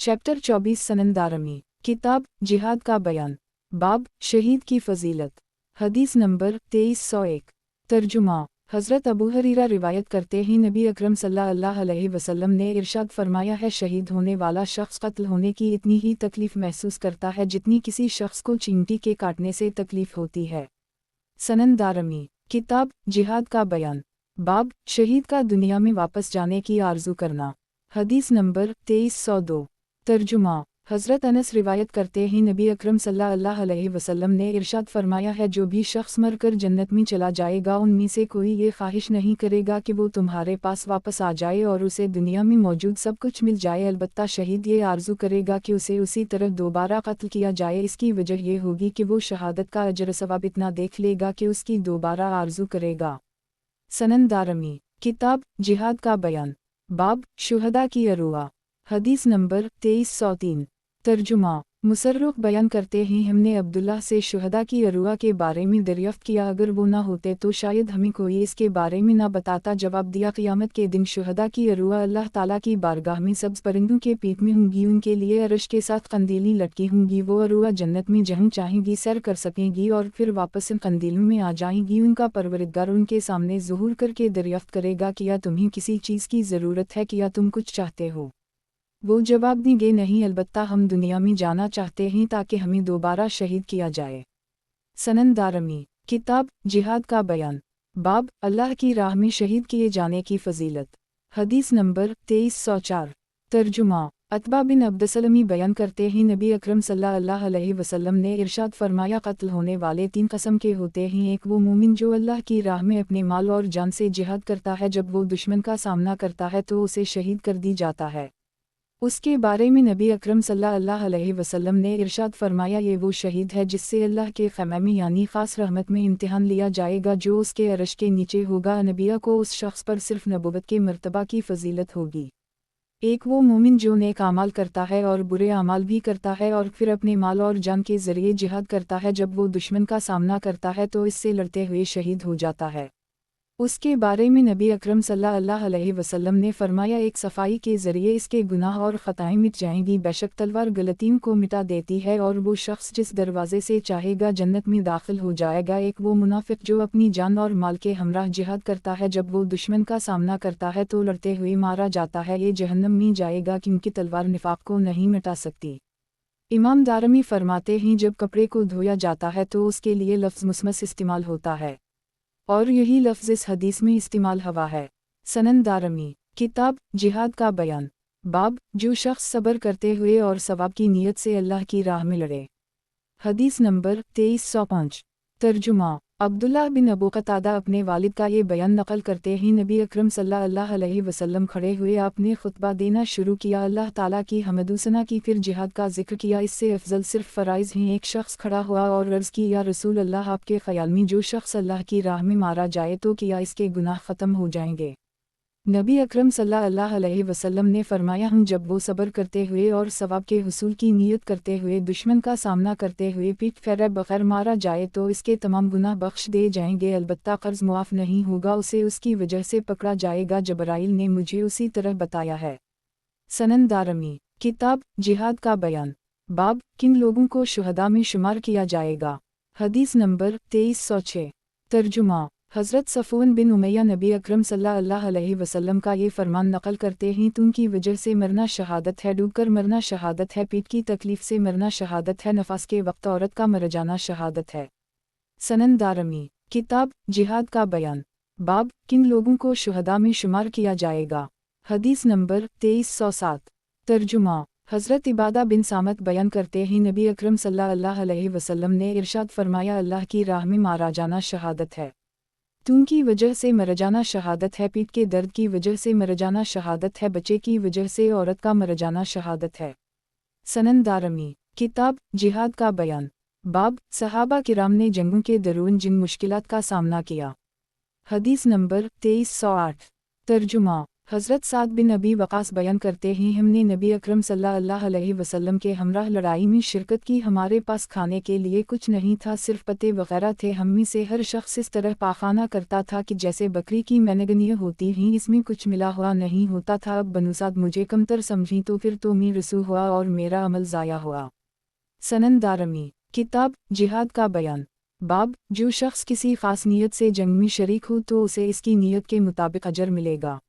Chapter 24 सनन दारमी किताब जिहाद का बयान बाब शहीद की फजीलत हदीस नंबर 2301 तर्जुमा हज़रत अबू हरीरा रिवायत करते हैं नबी अकरम सल्लल्लाहु अलैहि वसल्लम ने इरशाद फरमाया है शहीद होने वाला शख्स कत्ल होने की इतनी ही तकलीफ़ महसूस करता है जितनी किसी शख्स को चींटी के काटने से तकलीफ़ होती है। सनन दारमी किताब जिहाद का बयान बाब शहीद का दुनिया में वापस जाने की आरज़ू करना हदीस नंबर 2302 तर्जुमा हज़रत अनस रिवायत करते हैं नबी अकरम सल्लल्लाहु अलैहि वसल्लम ने इरशाद फरमाया है जो भी शख्स मर कर जन्नत में चला जाएगा उनमें से कोई ये ख्वाहिश नहीं करेगा कि वो तुम्हारे पास वापस आ जाए और उसे दुनिया में मौजूद सब कुछ मिल जाए, अलबत्ता शहीद ये आरज़ू करेगा कि उसे उसी तरह दोबारा कत्ल किया जाए। इसकी वजह ये होगी कि वो शहादत का अजर सवाब इतना देख लेगा कि उसकी दोबारा आरज़ू करेगा। सनन दारमी किताब जिहाद का बयान बाब शुहदा की अरुआ हदीस नंबर 2303 तर्जुमा मुसर्रुख बयान करते हैं हमने अब्दुल्लाह से शुहदा की अरुआ के बारे में दरियाफ्त किया, अगर वो ना होते तो शायद हमें कोई इसके बारे में ना बताता। जवाब दिया क़यामत के दिन शुहदा की अरुआ अल्लाह ताला की बारगाह में सब्ज़ परिंदों के पीठ में होंगी, उनके लिए अरश के साथ कंदीलें लटकी होंगी। वो अरुआ जन्नत में जहाँ चाहेंगी सैर कर सकेंगी और फिर वापस इन कंदीलों में आ जाएंगी। उनका परवरदिगार उनके सामने ज़ुहूर करके दरियाफ्त करेगा क्या तुम्हें किसी चीज़ की ज़रूरत है, क्या तुम कुछ चाहते हो? वो जवाब देंगे नहीं, अलबत्ता हम दुनिया में जाना चाहते हैं ताकि हमें दोबारा शहीद किया जाए। सनन दारमी किताब जिहाद का बयान बाब अल्लाह की राह में शहीद किए जाने की फजीलत हदीस नंबर 2304 तर्जुमा अतबा बिन अब्दसलमी बयान करते हैं नबी अकरम सल्लल्लाहु अलैहि वसल्लम ने इरशाद फरमाया कत्ल होने वाले 3 किस्म के होते हैं। एक वो मोमिन जो अल्लाह की राह में अपने माल और जान से जिहाद करता है, जब वो दुश्मन का सामना करता है तो उसे शहीद कर दी जाता है। उसके बारे में नबी अकरम सल्लल्लाहु अलैहि वसल्लम ने इरशाद फरमाया ये वो शहीद है जिससे अल्लाह के ख़ैमे में यानी ख़ास रहमत में इम्तिहान लिया जाएगा जो उसके अरश के नीचे होगा। नबिया को उस शख्स पर सिर्फ नबुवत के मर्तबा की फजीलत होगी। एक वो मोमिन जो नेक आमाल करता है और बुरे आमाल भी करता है और फिर अपने माल और जान के ज़रिए जिहाद करता है, जब वो दुश्मन का सामना करता है तो इससे लड़ते हुए शहीद हो जाता है। उसके बारे में नबी अकरम सल्लल्लाहु अलैहि वसल्लम ने फरमाया एक सफाई के ज़रिए इसके गुनाह और ख़ताएँ मिट जाएंगी। बेशक तलवार गलतियों को मिटा देती है और वो शख्स जिस दरवाज़े से चाहेगा जन्नत में दाखिल हो जाएगा। एक वो मुनाफिक जो अपनी जान और माल के हमराह जिहाद करता है, जब वो दुश्मन का सामना करता है तो लड़ते हुए मारा जाता है, ये जहन्नम में जाएगा क्योंकि तलवार निफाक को नहीं मिटा सकती। इमाम दारमी फरमाते हैं जब कपड़े को धोया जाता है तो उसके लिए लफ्ज़ मुसमस इस्तेमाल होता है और यही लफ्ज़ इस हदीस में इस्तेमाल हुआ है। सनन दारमी किताब जिहाद का बयान बाब जो शख्स सब्र करते हुए और सवाब की नीयत से अल्लाह की राह में लड़े हदीस नंबर 2305 तर्जुमा अब्दुल्लाह बिन अबू क़तादा अपने वालिद का ये बयान नकल करते हैं नबी अकरम सल्लल्लाहु अलैहि वसल्लम खड़े हुए आपने खुतबा देना शुरू किया, अल्लाह ताला की हमदुसना की, फिर जिहाद का जिक्र किया। इससे अफजल सिर्फ फ़राइज़ हैं। एक शख्स खड़ा हुआ और अर्ज़ की या रसूल अल्लाह आपके ख़याल में जो शख्स अल्लाह की राह में मारा जाए तो क्या इसके गुनाह ख़त्म हो जाएंगे? नबी अकरम सल्लल्लाहु अलैहि वसल्लम ने फरमाया हम जब वो सब्र करते हुए और सवाब के हुसूल की नीयत करते हुए दुश्मन का सामना करते हुए पीठ फेरे बगैर मारा जाए तो इसके तमाम गुनाह बख्श दे जाएंगे, अलबत्ता कर्ज मुआफ़ नहीं होगा, उसे उसकी वजह से पकड़ा जाएगा। जबराइल ने मुझे उसी तरह बताया है। सनन दारमी किताब जिहाद का बयान बाब किन लोगों को शुहदा में शुमार किया जाएगा हदीस नंबर 2306 तर्जुमा हज़रत सफ़वान बिन उमैया नबी अकरम सल्लल्लाहु अलैहि वसल्लम का ये फरमान नकल करते हैं तुम की वजह से मरना शहादत है, डूबकर मरना शहादत है, पीठ की तकलीफ़ से मरना शहादत है, नफास के वक्त औरत का मर जाना शहादत है। सनन दारमी किताब जिहाद का बयान बाब किन लोगों को शुहदा में शुमार किया जाएगा हदीस नंबर 2307 तर्जुमा हज़रत इबादा बिन सामत बयान करते हैं नबी अकरम सल्लल्लाहु अलैहि वसल्लम ने इरशाद फरमाया अल्लाह की राह में मारा जाना शहादत है, खून की वजह से मर जाना शहादत है, पीठ के दर्द की वजह से मर जाना शहादत है, बच्चे की वजह से औरत का मर जाना शहादत है। सनन दारमी किताब जिहाद का बयान बाब सहाबा किराम ने जंगों के दौरान जिन मुश्किलात का सामना किया हदीस नंबर 2308 तर्जुमा हज़रत साद बिन अबी वक़ास बयान करते हैं, हमने नबी अकरम सल्लल्लाहु अलैहि वसल्लम के हमराह लड़ाई में शिरकत की। हमारे पास खाने के लिए कुछ नहीं था, सिर्फ पत्ते वगैरह थे। हम में से हर शख्स इस तरह पाखाना करता था कि जैसे बकरी की मैनगनियाँ होती हैं, इसमें कुछ मिला हुआ नहीं होता था। अब बनु साद मुझे कमतर समझी तो फिर तो मैं रसू हुआ और मेरा अमल ज़ाया हुआ। सनन दारमी किताब जिहाद का बयान। बाब, जो शख्स किसी ख़ास नीयत से जंग में शरीक हो तो उसे इसकी नीयत के मुताबिक अजर मिलेगा।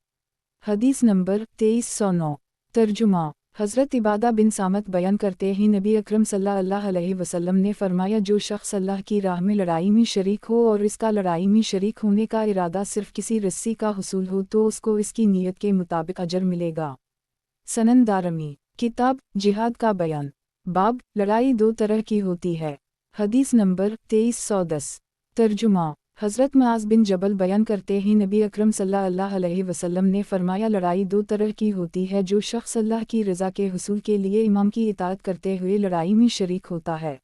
हदीस नंबर 2309। तर्जुमा। हज़रत इबादा बिन सामत बयान करते हैं, नबी अकरम सल्लल्लाहु अलैहि वसल्लम ने फरमाया, जो शख्स अल्लाह की राह में लड़ाई में शरीक हो और इसका लड़ाई में शरीक होने का इरादा सिर्फ किसी रस्सी का हुसूल हो तो उसको इसकी नीयत के मुताबिक अजर मिलेगा। सनन दारमी किताब जिहाद का बयान। बाब, लड़ाई दो तरह की होती है। हदीस नंबर 2310। तर्जुमा। हज़रत मुआज़ बिन जबल बयान करते हैं, नबी अकरम सल्लल्लाहु अलैहि वसल्लम ने फरमाया, लड़ाई दो तरह की होती है। जो शख्स अल्लाह की रज़ा के हुसूल के लिए इमाम की इताअत करते हुए लड़ाई में शरीक होता है,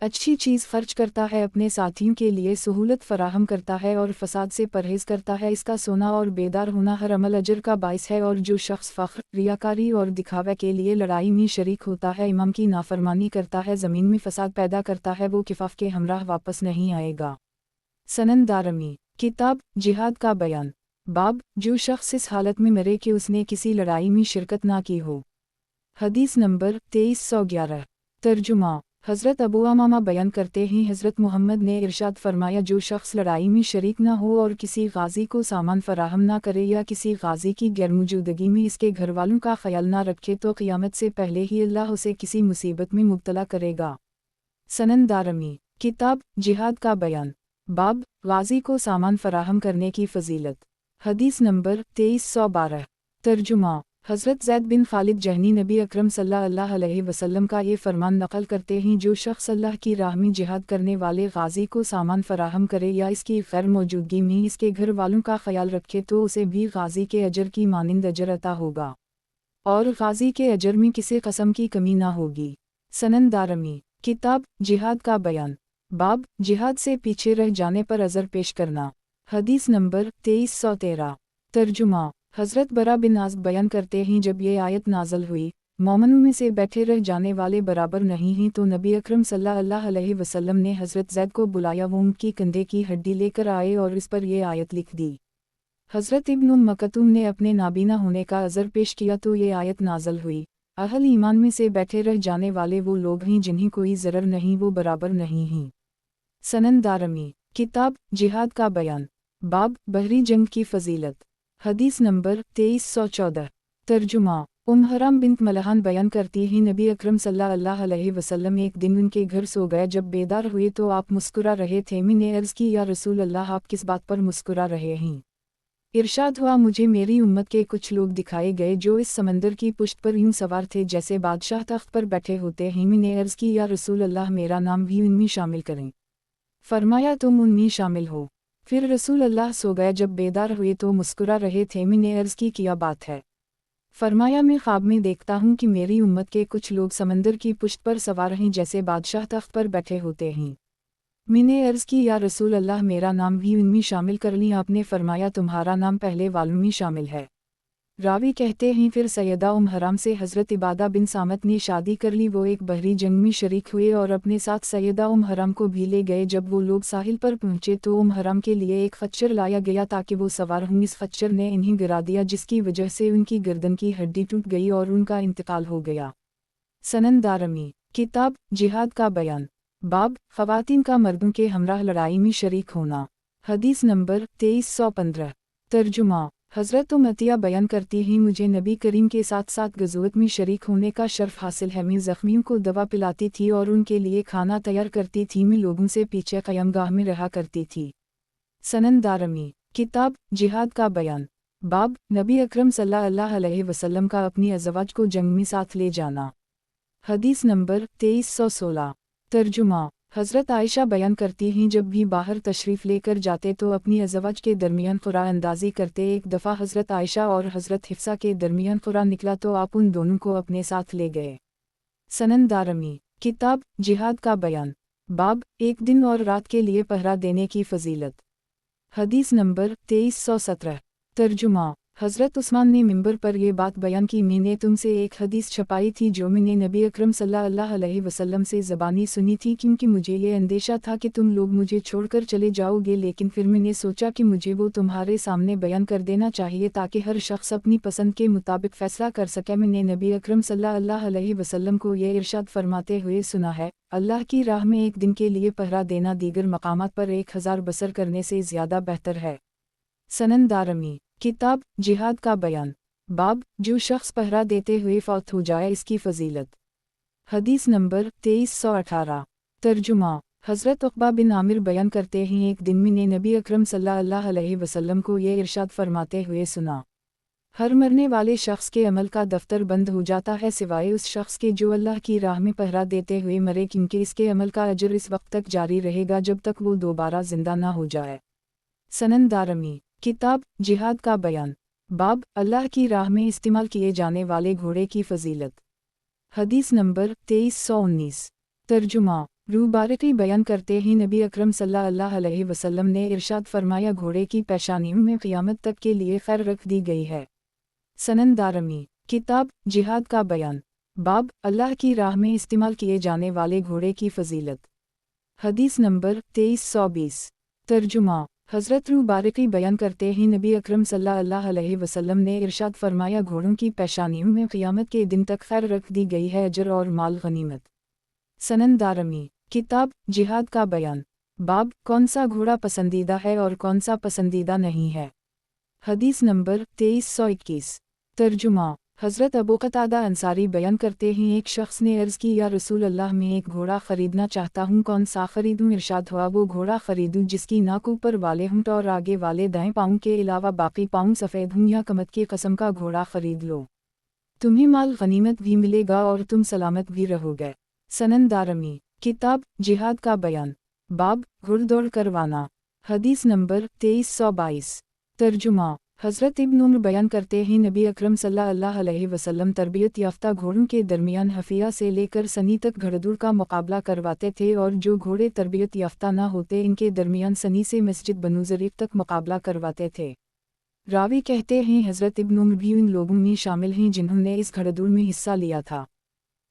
अच्छी चीज़ खर्च करता है, अपने साथियों के लिए सहूलत फराहम करता है और फसाद से परहेज़ करता है, इसका सोना और बेदार होना हर अमल अजर का बाइस है। और जो शख्स फ़ख्र, रियाकारी और दिखावे के लिए लड़ाई में शरीक होता है, इमाम की नाफरमानी करता है, ज़मीन में फसाद पैदा करता है, वो किफ़ाफ़ के हमराह वापस नहीं आएगा। सनन दारमी किताब जिहाद का बयान। बाब, जो शख्स इस हालत में मरे कि उसने किसी लड़ाई में शिरकत ना की हो। हदीस नंबर 2311। तर्जुमा। हज़रत अबू उमामा बयान करते हैं, हज़रत मोहम्मद ने इरशाद फरमाया, जो शख्स लड़ाई में शरीक ना हो और किसी गाज़ी को सामान फराहम ना करे या किसी गाज़ी की गैरमौजूदगी में इसके घर वालों का ख्याल ना रखे तो क़यामत से पहले ही अल्लाह उसे किसी मुसीबत में मुब्तला करेगा। सनन दारमी किताब जिहाद का बयान। बाब, गाज़ी को सामान फराहम करने की फ़जीलत। हदीस नंबर 2312। तर्जुमा। हज़रत ज़ैद बिन खालिद जहनी नबी अकरम सल्लल्लाहु अलैहि वसल्लम का ये फरमान नक़ल करते हैं, जो शख्स अल्लाह की राह में जिहाद करने वाले गाज़ी को सामान फराहम करे या इसकी गैर मौजूदगी में इसके घर वालों का ख्याल रखे तो उसे भी गाज़ी के अजर की मानिंद अजर अता होगा और गाज़ी के अजर में किसी कस्म की कमी ना होगी। सनन दारमी किताब जिहाद का बयान। बाब, जिहाद से पीछे रह जाने पर अजर पेश करना। हदीस नंबर 2313। तर्जुमा। हज़रत बरा बिन आज़िब बयान करते हैं, जब ये आयत नाज़ल हुई, मोमिनों में से बैठे रह जाने वाले बराबर नहीं हैं, तो नबी अकरम सल्लल्लाहु अलैहि वसल्लम ने हज़रत ज़ैद को बुलाया, वो उनकी कंधे की हड्डी लेकर आए और इस पर ये आयत लिख दी। हज़रत इब्न मकतूम ने अपने नाबीना होने का अज़र पेश किया तो ये आयत नाज़ल हुई, अहल ईमान में से बैठे रह जाने वाले वो लोग हैं जिन्हें कोई ज़रर नहीं, वो बराबर नहीं हैं। सनन दारमी किताब जिहाद का बयान। बाब, बहरी जंग की फ़जीलत। हदीस नंबर 2314। तर्जुमा। हराम बिन्त मलहान बयान करती हैं, नबी अकरम सल्लल्लाहु अलैहि वसल्लम एक दिन उनके घर सो गए। जब बेदार हुए तो आप मुस्कुरा रहे थे। मैंने अर्ज़ की, या रसूल अल्लाह, आप किस बात पर मुस्कुरा रहे हैं? इरशाद हुआ, मुझे मेरी उम्मत के कुछ लोग दिखाए गए जो इस समंदर की पुष्ट पर यूं सवार थे जैसे बादशाह तख्त पर बैठे होते हैं। मैंने अर्ज़ की, या रसूल अल्लाह, मेरा नाम भी उनमें शामिल करें। फरमाया, तुम उनमें शामिल हो। फिर रसूल अल्लाह सो गए। जब बेदार हुए तो मुस्कुरा रहे थे। मैंने अर्ज़ की, क्या बात है? फरमाया, मैं ख्वाब में देखता हूँ कि मेरी उम्मत के कुछ लोग समंदर की पुष्ट पर सवार हैं जैसे बादशाह तख्त पर बैठे होते हैं। मैंने अर्ज़ की, या रसूल अल्लाह, मेरा नाम भी उनमें शामिल कर ली। आपने फरमाया, तुम्हारा नाम पहले वालों में शामिल है। रावी कहते हैं, फिर सैयदा हराम से हज़रत इबादा बिन सामत ने शादी कर ली। वो एक बहरी जंग में शरीक हुए और अपने साथ सैयदा हराम को भी ले गए। जब वो लोग साहिल पर पहुँचे तो हराम के लिए एक खच्चर लाया गया ताकि वो सवार हों। इस खच्चर ने इन्हें गिरा दिया, जिसकी वजह से उनकी गर्दन की हड्डी टूट गई और उनका इंतकाल हो गया। सनन दारमी किताब जिहाद का बयान। बाब, ख़वातीन का मर्दों के हमराह लड़ाई में शरीक होना। हदीस नंबर 2315। तर्जुमा। हज़रत उमतिया बयान करती हैं, मुझे नबी करीम के साथ साथ गज़वत में शरीक होने का शर्फ हासिल है। मैं ज़ख्मियों को दवा पिलाती थी और उनके लिए खाना तैयार करती थी। मैं लोगों से पीछे क़यामगाह में रहा करती थी। सनन दारमी किताब जिहाद का बयान। बाब, नबी अकरम सल्लल्लाहु अलैहि वसल्लम का अपनी अज़वाज को जंग में साथ ले जाना। हदीस नंबर 2316। तर्जुमा। हज़रत आयशा बयान करती हैं, जब भी बाहर तशरीफ़ लेकर जाते तो अपनी अज़वाज के दरमियान क़ुरा अंदाज़ी करते। एक दफ़ा हज़रत आयशा और हज़रत हिफ्सा के दरमियान क़ुरा निकला तो आप उन दोनों को अपने साथ ले गए। सनन दारमी किताब जिहाद का बयान। बाब, एक दिन और रात के लिए पहरा देने की फ़जीलत। हदीस नंबर 2317। तर्जुमा। حضرت عثمان نے منبر پر یہ بات بیان کی، میں نے تم سے ایک حدیث چھپائی تھی جو میں نے نبی اکرم صلی اللہ علیہ وسلم سے زبانی سنی تھی، کیونکہ مجھے یہ اندیشہ تھا کہ تم لوگ مجھے چھوڑ کر چلے جاؤ گے، لیکن پھر میں نے سوچا کہ مجھے وہ تمہارے سامنے بیان کر دینا چاہیے تاکہ ہر شخص اپنی پسند کے مطابق فیصلہ کر سکے۔ میں نے نبی اکرم صلی اللہ علیہ وسلم کو یہ ارشاد فرماتے ہوئے سنا ہے، اللہ کی راہ میں ایک دن کے لیے پہرا دینا دیگر مقامات پر 1000 بسر کرنے سے زیادہ بہتر ہے۔ سنن دارمی، کتاب جہاد کا بیان، باب جو شخص پہرا دیتے ہوئے فوت ہو جائے اس کی فضیلت۔ حدیث نمبر 2318۔ ترجمہ، حضرت عقبہ بن عامر بیان کرتے ہیں، ایک دن میں نے نبی اکرم صلی اللہ علیہ وسلم کو یہ ارشاد فرماتے ہوئے سنا، ہر مرنے والے شخص کے عمل کا دفتر بند ہو جاتا ہے سوائے اس شخص کے جو اللہ کی راہ میں پہرا دیتے ہوئے مرے، کیونکہ اس کے عمل کا اجر اس وقت تک جاری رہے گا جب تک وہ دوبارہ زندہ نہ ہو جائے۔ سنن دارمی، کتاب جہاد کا بیان، باب اللہ کی راہ میں استعمال کیے جانے والے گھوڑے کی فضیلت۔ حدیث نمبر 2319۔ ترجمہ، روح بارقی بیان کرتے ہی نبی اکرم صلی اللہ علیہ وسلم نے ارشاد فرمایا، گھوڑے کی پیشانیوں میں قیامت تک کے لیے خیر رکھ دی گئی ہے۔ سنن دارمی، کتاب جہاد کا بیان، باب اللہ کی راہ میں استعمال کیے جانے والے گھوڑے کی فضیلت۔ حدیث نمبر 2320۔ ترجمہ، حضرت روح بارقی بیان کرتے ہی نبی اکرم صلی اللہ علیہ وسلم نے ارشاد فرمایا، گھوڑوں کی پیشانیوں میں قیامت کے دن تک خیر رکھ دی گئی ہے، اجر اور مال غنیمت۔ سنن دارمی، کتاب جہاد کا بیان، باب کون سا گھوڑا پسندیدہ ہے اور کون سا پسندیدہ نہیں ہے۔ حدیث نمبر 2321۔ ترجمہ، حضرت ابو قتادہ انصاری بیان کرتے ہیں، ایک شخص نے عرض کی، یا رسول اللہ، میں ایک گھوڑا خریدنا چاہتا ہوں، کون سا خریدوں؟ ارشاد ہوا، وہ گھوڑا خریدوں جس کی ناک اوپر والے ہونٹ اور آگے والے دائیں پاؤں کے علاوہ باقی پاؤں سفید ہوں، یا کمت کی قسم کا گھوڑا خرید لو، تمہیں مال غنیمت بھی ملے گا اور تم سلامت بھی رہو گے۔ سنن دارمی، کتاب جہاد کا بیان، باب گھڑ دوڑ کروانا۔ حدیث نمبر 2322۔ ترجمہ، حضرت ابن عمر بیان کرتے ہیں، نبی اکرم صلی اللہ علیہ وسلم تربیت یافتہ گھوڑوں کے درمیان حفیہ سے لے کر سنی تک گھڑدوڑ کا مقابلہ کرواتے تھے، اور جو گھوڑے تربیت یافتہ نہ ہوتے ان کے درمیان سنی سے مسجد بنو ظریف تک مقابلہ کرواتے تھے۔ راوی کہتے ہیں، حضرت ابن عمر بھی ان لوگوں میں شامل ہیں جنہوں نے اس گھڑدوڑ میں حصہ لیا تھا۔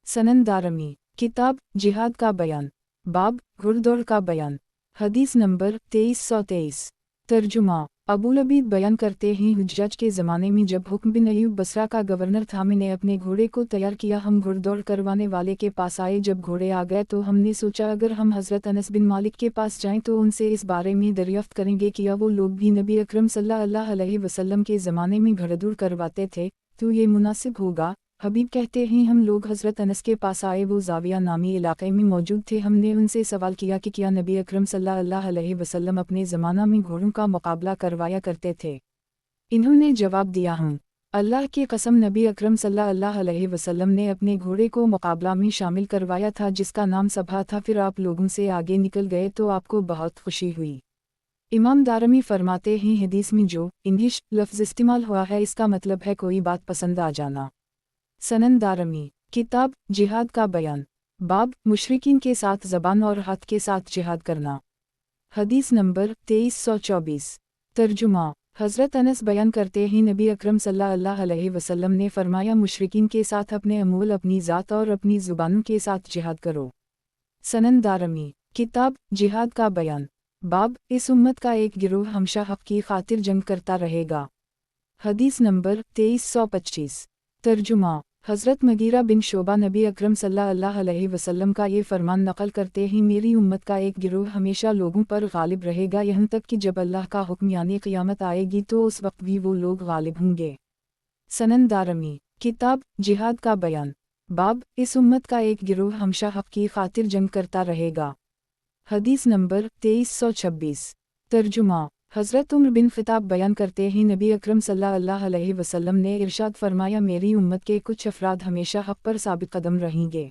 سنن دارمی، کتاب جہاد کا بیان، باب گھڑ دوڑ کا بیان۔ حدیث نمبر 2323۔ ترجمہ، ابو لبید بیان کرتے ہیں، حجاج کے زمانے میں جب حکم بن ایوب بصرہ کا گورنر تھا، میں نے اپنے گھوڑے کو تیار کیا، ہم گھڑ دوڑ کروانے والے کے پاس آئے، جب گھوڑے آ گئے تو ہم نے سوچا اگر ہم حضرت انس بن مالک کے پاس جائیں تو ان سے اس بارے میں دریافت کریں گے کہ وہ لوگ بھی نبی اکرم صلی اللہ علیہ وسلم کے زمانے میں گھڑ دوڑ کرواتے تھے تو یہ مناسب ہوگا۔ حبیب کہتے ہیں، ہم لوگ حضرت انس کے پاس آئے، وہ زاویہ نامی علاقے میں موجود تھے، ہم نے ان سے سوال کیا کہ کیا نبی اکرم صلی اللہ علیہ وسلم اپنے زمانہ میں گھوڑوں کا مقابلہ کروایا کرتے تھے؟ انہوں نے جواب دیا، ہوں، اللہ کی قسم نبی اکرم صلی اللہ علیہ وسلم نے اپنے گھوڑے کو مقابلہ میں شامل کروایا تھا جس کا نام سبھا تھا، پھر آپ لوگوں سے آگے نکل گئے تو آپ کو بہت خوشی ہوئی۔ امام دارمی فرماتے ہیں، حدیث میں جو انہش لفظ استعمال ہوا ہے اس کا مطلب ہے کوئی بات پسند آ جانا۔ سنن دارمی، کتاب جہاد کا بیان، باب مشرکین کے ساتھ زبان اور ہاتھ کے ساتھ جہاد کرنا۔ حدیث نمبر 2324۔ ترجمہ، حضرت انس بیان کرتے ہیں، نبی اکرم صلی اللہ علیہ وسلم نے فرمایا، مشرکین کے ساتھ اپنے اموال، اپنی ذات اور اپنی زبانوں کے ساتھ جہاد کرو۔ سنن دارمی، کتاب جہاد کا بیان، باب اس امت کا ایک گروہ ہمیشہ حق کی خاطر جنگ کرتا رہے گا۔ حدیث نمبر 2325۔ ترجمہ، حضرت مغیرہ بن شعبہ نبی اکرم صلی اللہ علیہ وسلم کا یہ فرمان نقل کرتے ہیں، میری امت کا ایک گروہ ہمیشہ لوگوں پر غالب رہے گا یہاں تک کہ جب اللہ کا حکم یعنی قیامت آئے گی تو اس وقت بھی وہ لوگ غالب ہوں گے۔ سنن دارمی، کتاب جہاد کا بیان، باب اس امت کا ایک گروہ ہمیشہ حق کی خاطر جنگ کرتا رہے گا۔ حدیث نمبر 2326۔ ترجمہ، حضرت عمر بن خطاب بیان کرتے ہیں، نبی اکرم صلی اللہ علیہ وسلم نے ارشاد فرمایا، میری امت کے کچھ افراد ہمیشہ حق پر ثابت قدم رہیں گے۔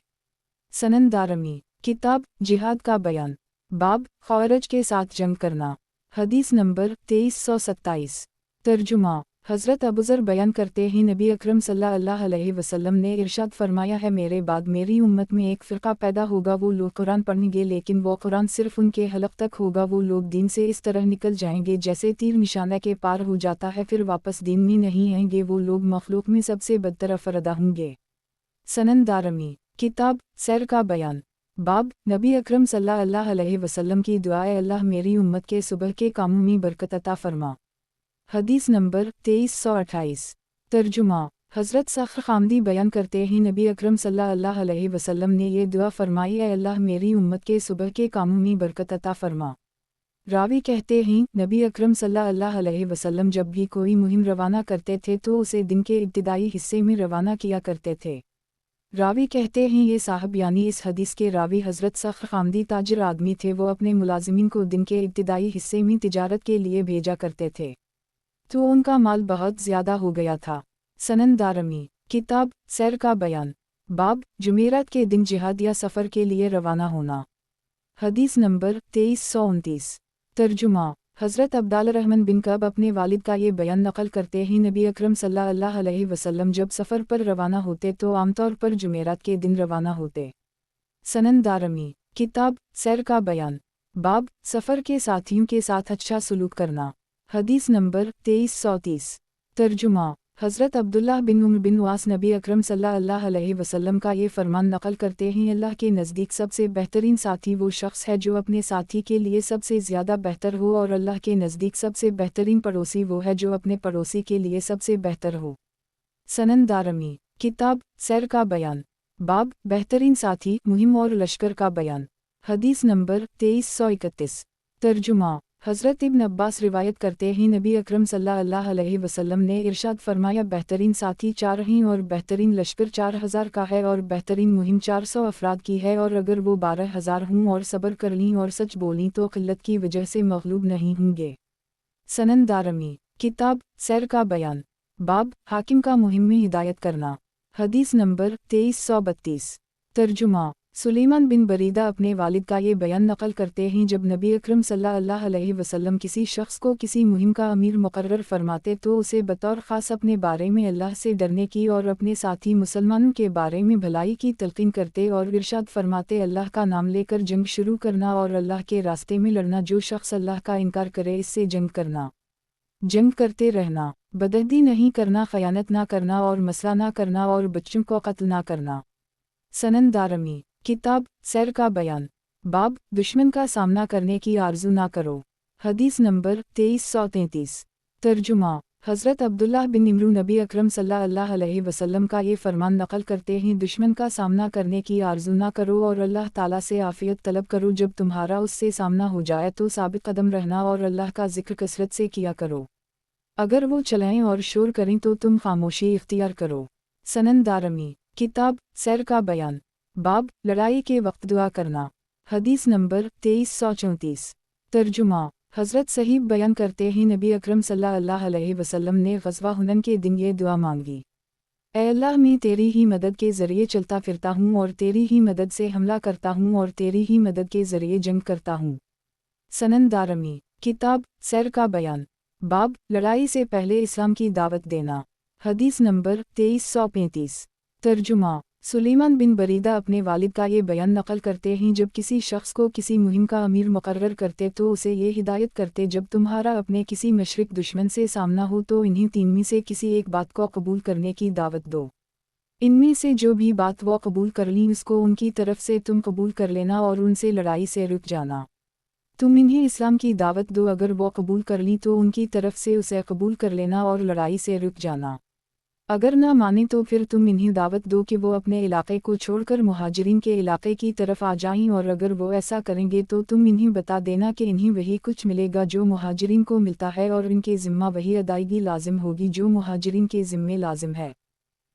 سنن دارمی، کتاب جہاد کا بیان، باب خوارج کے ساتھ جنگ کرنا۔ حدیث نمبر 2327۔ ترجمہ، حضرت ابوذر بیان کرتے ہیں نبی اکرم صلی اللہ علیہ وسلم نے ارشاد فرمایا ہے میرے بعد میری امت میں ایک فرقہ پیدا ہوگا، وہ لوگ قرآن پڑھیں گے لیکن وہ قرآن صرف ان کے حلق تک ہوگا، وہ لوگ دین سے اس طرح نکل جائیں گے جیسے تیر نشانہ کے پار ہو جاتا ہے، پھر واپس دین میں نہیں آئیں گے، وہ لوگ مخلوق میں سب سے بدتر افرادہ ہوں گے۔ سنن دارمی کتاب سیر کا بیان باب نبی اکرم صلی اللہ علیہ وسلم کی دعائے اللہ میری امت کے صبح کے کاموں میں برکت عطا فرما۔ حدیث نمبر 2328 ترجمہ حضرت صخر خامدی بیان کرتے ہیں نبی اکرم صلی اللہ علیہ وسلم نے یہ دعا فرمائی، اے اللہ میری امت کے صبح کے کاموں میں برکت عطا فرما۔ راوی کہتے ہیں نبی اکرم صلی اللہ علیہ وسلم جب بھی کوئی مہم روانہ کرتے تھے تو اسے دن کے ابتدائی حصے میں روانہ کیا کرتے تھے۔ راوی کہتے ہیں یہ صاحب یعنی اس حدیث کے راوی حضرت صخر خامدی تاجر آدمی تھے، وہ اپنے ملازمین کو دن کے ابتدائی حصے میں تجارت کے لیے بھیجا کرتے تھے تو ان کا مال بہت زیادہ ہو گیا تھا۔ سنن دارمی کتاب سیر کا بیان باب جمعرات کے دن جہاد یا سفر کے لیے روانہ ہونا۔ حدیث نمبر 2329 ترجمہ حضرت عبدالرحمن بن کعب اپنے والد کا یہ بیان نقل کرتے ہیں نبی اکرم صلی اللہ علیہ وسلم جب سفر پر روانہ ہوتے تو عام طور پر جمعرات کے دن روانہ ہوتے۔ سنن دارمی کتاب سیر کا بیان باب سفر کے ساتھیوں کے ساتھ اچھا سلوک کرنا۔ حدیث نمبر 2330 ترجمہ حضرت عبداللہ بن عمرو بن عاص نبی اکرم صلی اللہ علیہ وسلم کا یہ فرمان نقل کرتے ہیں اللہ کے نزدیک سب سے بہترین ساتھی وہ شخص ہے جو اپنے ساتھی کے لیے سب سے زیادہ بہتر ہو، اور اللہ کے نزدیک سب سے بہترین پڑوسی وہ ہے جو اپنے پڑوسی کے لیے سب سے بہتر ہو۔ سنن دارمی کتاب سیر کا بیان باب بہترین ساتھی مہم اور لشکر کا بیان۔ حدیث نمبر 2331 ترجمہ حضرت ابن عباس روایت کرتے ہیں نبی اکرم صلی اللہ علیہ وسلم نے ارشاد فرمایا بہترین ساتھی 4 ہیں اور بہترین لشکر 4000 کا ہے اور بہترین مہم 400 افراد کی ہے، اور اگر وہ 12000 ہوں اور صبر کر لیں اور سچ بولیں تو قلت کی وجہ سے مغلوب نہیں ہوں گے۔ سنن دارمی کتاب سیر کا بیان باب حاکم کا مہم میں ہدایت کرنا۔ حدیث نمبر 2332 ترجمہ سلیمان بن بریدہ اپنے والد کا یہ بیان نقل کرتے ہیں جب نبی اکرم صلی اللہ علیہ وسلم کسی شخص کو کسی مہم کا امیر مقرر فرماتے تو اسے بطور خاص اپنے بارے میں اللہ سے ڈرنے کی اور اپنے ساتھی مسلمانوں کے بارے میں بھلائی کی تلقین کرتے اور ارشاد فرماتے اللہ کا نام لے کر جنگ شروع کرنا اور اللہ کے راستے میں لڑنا، جو شخص اللہ کا انکار کرے اس سے جنگ کرنا، جنگ کرتے رہنا، بدعہدی نہیں کرنا، خیانت نہ کرنا اور مسئلہ نہ کرنا اور بچوں کو قتل نہ کرنا۔ سنن دارمی کتاب سیر کا بیان باب دشمن کا سامنا کرنے کی آرزو نہ کرو۔ حدیث نمبر 2333 ترجمہ حضرت عبداللہ بن عمرو نبی اکرم صلی اللہ علیہ وسلم کا یہ فرمان نقل کرتے ہیں دشمن کا سامنا کرنے کی آرزو نہ کرو اور اللہ تعالیٰ سے عافیت طلب کرو، جب تمہارا اس سے سامنا ہو جائے تو ثابت قدم رہنا اور اللہ کا ذکر کثرت سے کیا کرو، اگر وہ چلائیں اور شور کریں تو تم خاموشی اختیار کرو۔ سنن دارمی کتاب سیر کا بیان باب لڑائی کے وقت دعا کرنا۔ حدیث نمبر 2334 ترجمہ حضرت صہیب بیان کرتے ہیں نبی اکرم صلی اللہ علیہ وسلم نے غزوہ حنین کے دن یہ دعا مانگی، اے اللہ میں تیری ہی مدد کے ذریعے چلتا پھرتا ہوں اور تیری ہی مدد سے حملہ کرتا ہوں اور تیری ہی مدد کے ذریعے جنگ کرتا ہوں۔ سنن دارمی کتاب سیر کا بیان باب لڑائی سے پہلے اسلام کی دعوت دینا۔ حدیث نمبر 2335 ترجمہ سلیمان بن بریدہ اپنے والد کا یہ بیان نقل کرتے ہیں جب کسی شخص کو کسی مہم کا امیر مقرر کرتے تو اسے یہ ہدایت کرتے جب تمہارا اپنے کسی مشرک دشمن سے سامنا ہو تو انہیں 3 میں سے کسی ایک بات کو قبول کرنے کی دعوت دو، ان میں سے جو بھی بات وہ قبول کر لیں اس کو ان کی طرف سے تم قبول کر لینا اور ان سے لڑائی سے رک جانا۔ تم انہیں اسلام کی دعوت دو، اگر وہ قبول کر لیں تو ان کی طرف سے اسے قبول کر لینا اور لڑائی سے رک جانا، اگر نہ مانیں تو پھر تم انہیں دعوت دو کہ وہ اپنے علاقے کو چھوڑ کر مہاجرین کے علاقے کی طرف آ جائیں، اور اگر وہ ایسا کریں گے تو تم انہیں بتا دینا کہ انہیں وہی کچھ ملے گا جو مہاجرین کو ملتا ہے، اور ان کے ذمہ وہی ادائیگی لازم ہوگی جو مہاجرین کے ذمے لازم ہے۔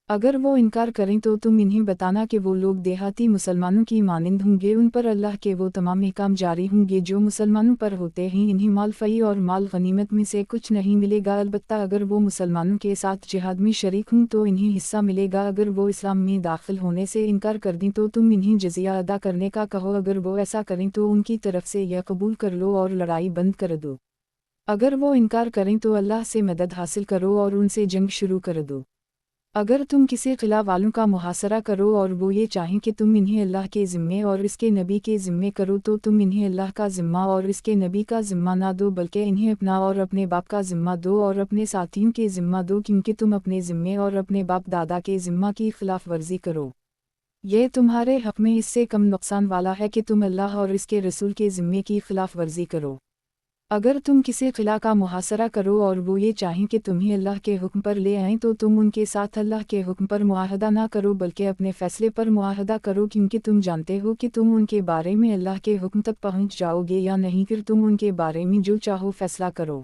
اگر وہ انکار کریں تو تم انہیں بتانا کہ وہ لوگ دیہاتی مسلمانوں کی مانند ہوں گے، ان پر اللہ کے وہ تمام احکام جاری ہوں گے جو مسلمانوں پر ہوتے ہیں، انہیں مال فی اور مال غنیمت میں سے کچھ نہیں ملے گا، البتہ اگر وہ مسلمانوں کے ساتھ جہاد میں شریک ہوں تو انہیں حصہ ملے گا، اگر وہ اسلام میں داخل ہونے سے انکار کر دیں تو تم انہیں جزیہ ادا کرنے کا کہو، اگر وہ ایسا کریں تو ان کی طرف سے یہ قبول کر لو اور لڑائی بند کر دو۔ अगर वो इनकार करें तो अल्लाह से मदद हासिल करो और उनसे जंग शुरू कर दो। अगर तुम किसी क़िला वालों का मुहासरा करो और वो ये चाहें कि तुम इन्हें अल्लाह के ज़िम्मे और इसके नबी के ज़िम्मे करो तो तुम इन्हें अल्लाह का ज़िम्मा और इसके नबी का ज़िम्मा ना दो, बल्कि इन्हें अपना और अपने बाप का ज़िम्मा दो और अपने साथियों के ज़िम्मा दो, क्योंकि तुम अपने ज़िम्मे और अपने बाप दादा के ज़िम्मा की खिलाफ वर्जी करो। यह तुम्हारे हक़ में इससे कम नुकसान वाला है कि तुम अल्लाह और इसके रसूल के ज़िम्मे की खिलाफ वर्जी करो। अगर तुम किसी क़िला का मुहासरा करो और वो ये चाहें कि तुम्हें अल्लाह के हुक्म पर ले आएं तो तुम उनके साथ अल्लाह के हुक्म पर मुआहदा ना करो, बल्कि अपने फ़ैसले पर मुआहदा करो, क्योंकि तुम जानते हो कि तुम उनके बारे में अल्लाह के हुक्म तक पहुँच जाओगे या नहीं, फिर तुम उनके बारे में जो चाहो फ़ैसला करो।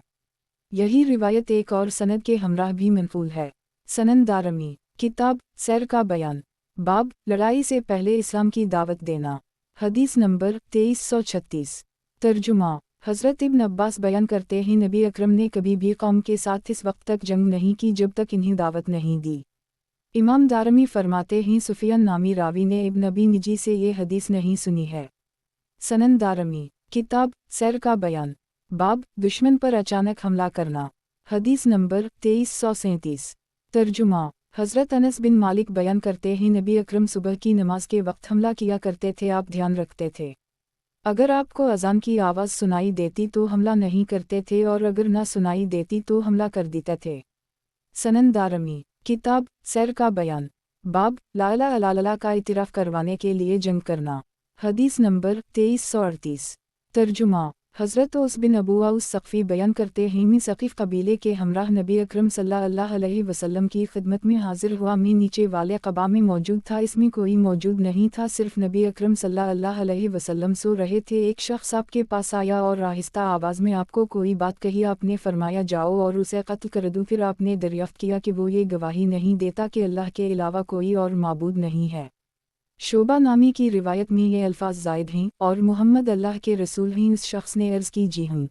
यही रिवायत एक और सनद के हमराह भी मनक़ूल है। सनन दारमी, किताब सैर का बयान, बाब लड़ाई से पहले इस्लाम की दावत देना। हदीस नंबर 2336। तर्जुमा हज़रत इब्न अब्बास बयान करते हैं, नबी अकरम ने कभी भी कौम के साथ इस वक्त तक जंग नहीं की जब तक इन्हें दावत नहीं दी। इमाम दारमी फरमाते हैं, सुफियान नामी रावी ने इब्न अबी निजी से ये हदीस नहीं सुनी है। सनन दारमी, किताब सैर का बयान, बाब दुश्मन पर अचानक हमला करना। हदीस नंबर 2337। तर्जुमा हज़रत अनस बिन मालिक बयान करते हैं, नबी अकरम सुबह की नमाज के वक्त हमला किया करते थे। आप ध्यान रखते थे, अगर आपको अजान की आवाज़ सुनाई देती तो हमला नहीं करते थे और अगर ना सुनाई देती तो हमला कर देते थे। सनन दारमी, किताब सैर का बयान, बाब ला इलाहा इल्लल्लाह का इतिराफ़ करवाने के लिए जंग करना। हदीस नंबर 2338। तर्जुमा हज़रत उस बिन अबू औस सक़फ़ी बयान करते हैं, मैं सक़ीफ़ कबीले के हमराह नबी अकरम सल्लल्लाहु अलैहि वसल्लम की खिदमत में हाजिर हुआ। मैं नीचे वाले क़बा में मौजूद था, इसमें कोई मौजूद नहीं था, सिर्फ़ नबी अकरम सल्लल्लाहु अलैहि वसल्लम सो रहे थे। एक शख्स आपके पास आया और आहिस्ता आवाज़ में आपको कोई बात कही। आपने फरमाया जाओ और उसे कत्ल कर दो। फिर आपने दरियाफ़्त किया कि वो ये गवाही नहीं देता कि अल्लाह के अलावा कोई और माबूद नहीं है। शोबा नामी की रिवायत में ये अल्फाज ज़ायद हैं और मुहम्मद अल्लाह के रसूल हैं। उस शख्स ने अर्ज़ की, जी हूँ।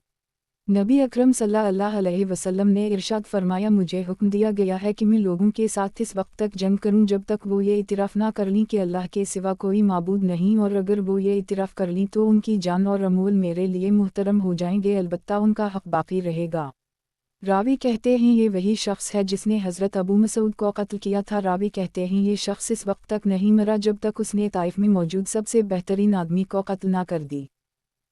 नबी अकरम सल्लल्लाहु अलैहि वसल्लम ने इरशाद फरमाया, मुझे हुक्म दिया गया है कि मैं लोगों के साथ इस वक्त तक जंग करूं जब तक वो ये इतिराफ़ ना कर लें कि अल्लाह के सिवा कोई माबूद नहीं, और अगर वो ये इतिराफ़ कर लें तो उनकी जान और अमूल मेरे लिए मुहतरम हो जाएंगे, अलबत्ता उनका हक़ बाकी रहेगा। रावी कहते हैं, ये वही शख्स है जिसने हज़रत अबू मसूद को कत्ल किया था। रावी कहते हैं, ये शख्स इस वक्त तक नहीं मरा जब तक उसने ताइफ में मौजूद सबसे बेहतरीन आदमी को कत्ल ना कर दी।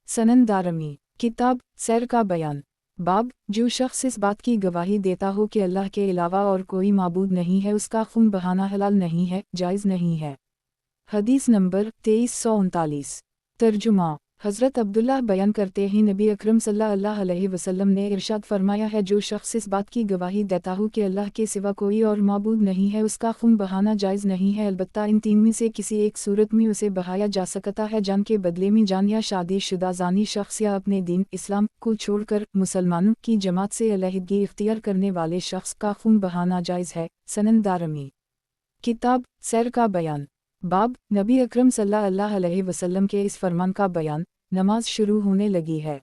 सनन दारमी, किताब सैर का बयान, बाब जो शख्स इस बात की गवाही देता हो कि अल्लाह के अलावा और कोई माबूद नहीं है, उसका खून बहाना हलाल नहीं है, जायज़ नहीं है। हदीस नंबर 2339। तर्जुमा हज़रत अब्दुल्लाह बयान करते हैं, नबी अकरम सल्लल्लाहु अलैहि वसल्लम ने इरशाद फरमाया है, जो शख्स इस बात की गवाही देता हो कि अल्लाह के सिवा कोई और माबूद नहीं है, उसका खून बहाना जायज़ नहीं है, अलबत्ता इन तीन में से किसी एक सूरत में उसे बहाया जा सकता है, जान के बदले में जान, या शादी शुदा जानी शख्स, या अपने दीन इस्लाम को छोड़कर मुसलमानों की जमात से अलहदगी इख्तियार करने वाले शख्स का खून बहाना जायज़ है। सनन दारमी, किताब सैर का बयान, बाब नबी अकरम सल्लल्लाहु अलैहि वसल्लम के इस फरमान का बयान, नमाज शुरू होने लगी है।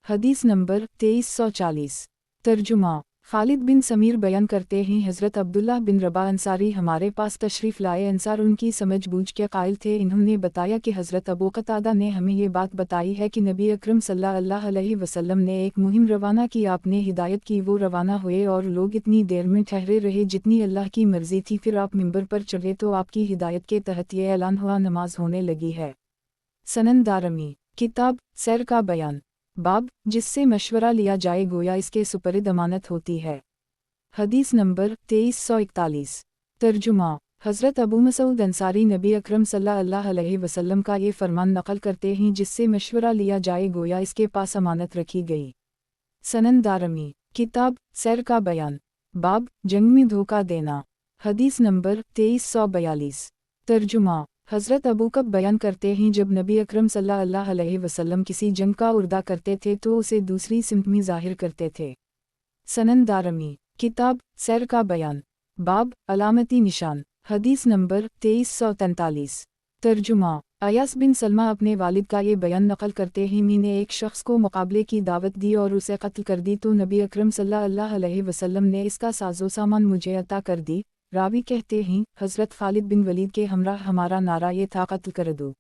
हदीस नंबर 2340। तर्जुमा खालिद बिन समीर बयान करते हैं, हज़रत अब्दुल्लाह बिन रबा अंसारी हमारे पास तशरीफ़ लाए। अंसार उनकी समझ बूझ के कायल थे। इन्होंने बताया कि हज़रत अबू क़तादा ने हमें ये बात बताई है कि नबी अकरम सल्लल्लाहु अलैहि वसल्लम ने एक मुहिम रवाना की, आपने हिदायत की, वो रवाना हुए और लोग इतनी देर में ठहरे रहे जितनी अल्लाह की मर्ज़ी थी। फिर आप मिंबर पर चढ़े तो आपकी हिदायत के तहत ये ऐलान हुआ, नमाज होने लगी है। सनन दारमी, किताब सैर का बयान, बाब जिससे मशवरा लिया जाए गोया इसके सुपरिद अमानत होती है। हदीस नंबर 2341। तर्जुमा हज़रत अबू मसूद अंसारी नबी अकरम सल्लल्लाहु अलैहि वसल्लम का ये फरमान नकल करते हैं, जिससे मशवरा लिया जाए गोया इसके पास अमानत रखी गई। सनन दारमी, किताब सैर का बयान, बाब जंग में धोखा देना। हदीस नंबर 2342। तर्जुमा हज़रत अबू कब बयान करते हैं, जब नबी अकरम सल्लल्लाहु अलैहि वसल्लम किसी जंग का उर्दा करते थे तो उसे दूसरी सिमत में ज़ाहिर करते थे। सनन दारमी, किताब सैर का बयान, बाब अलामती निशान। हदीस नंबर 2343। तर्जुमा अयास बिन सलमा अपने वालिद का ये बयान नकल करते हैं, मैंने एक शख्स को मुकाबले की दावत दी और उसे कत्ल कर दी तो नबी अकरम सल्लल्लाहु अलैहि वसल्लम ने इसका साजो सामान मुझे अता कर दी। रावी कहते हैं, हज़रत खालिद बिन वलीद के हमराह हमारा नारा ये था, कत्ल कर दो।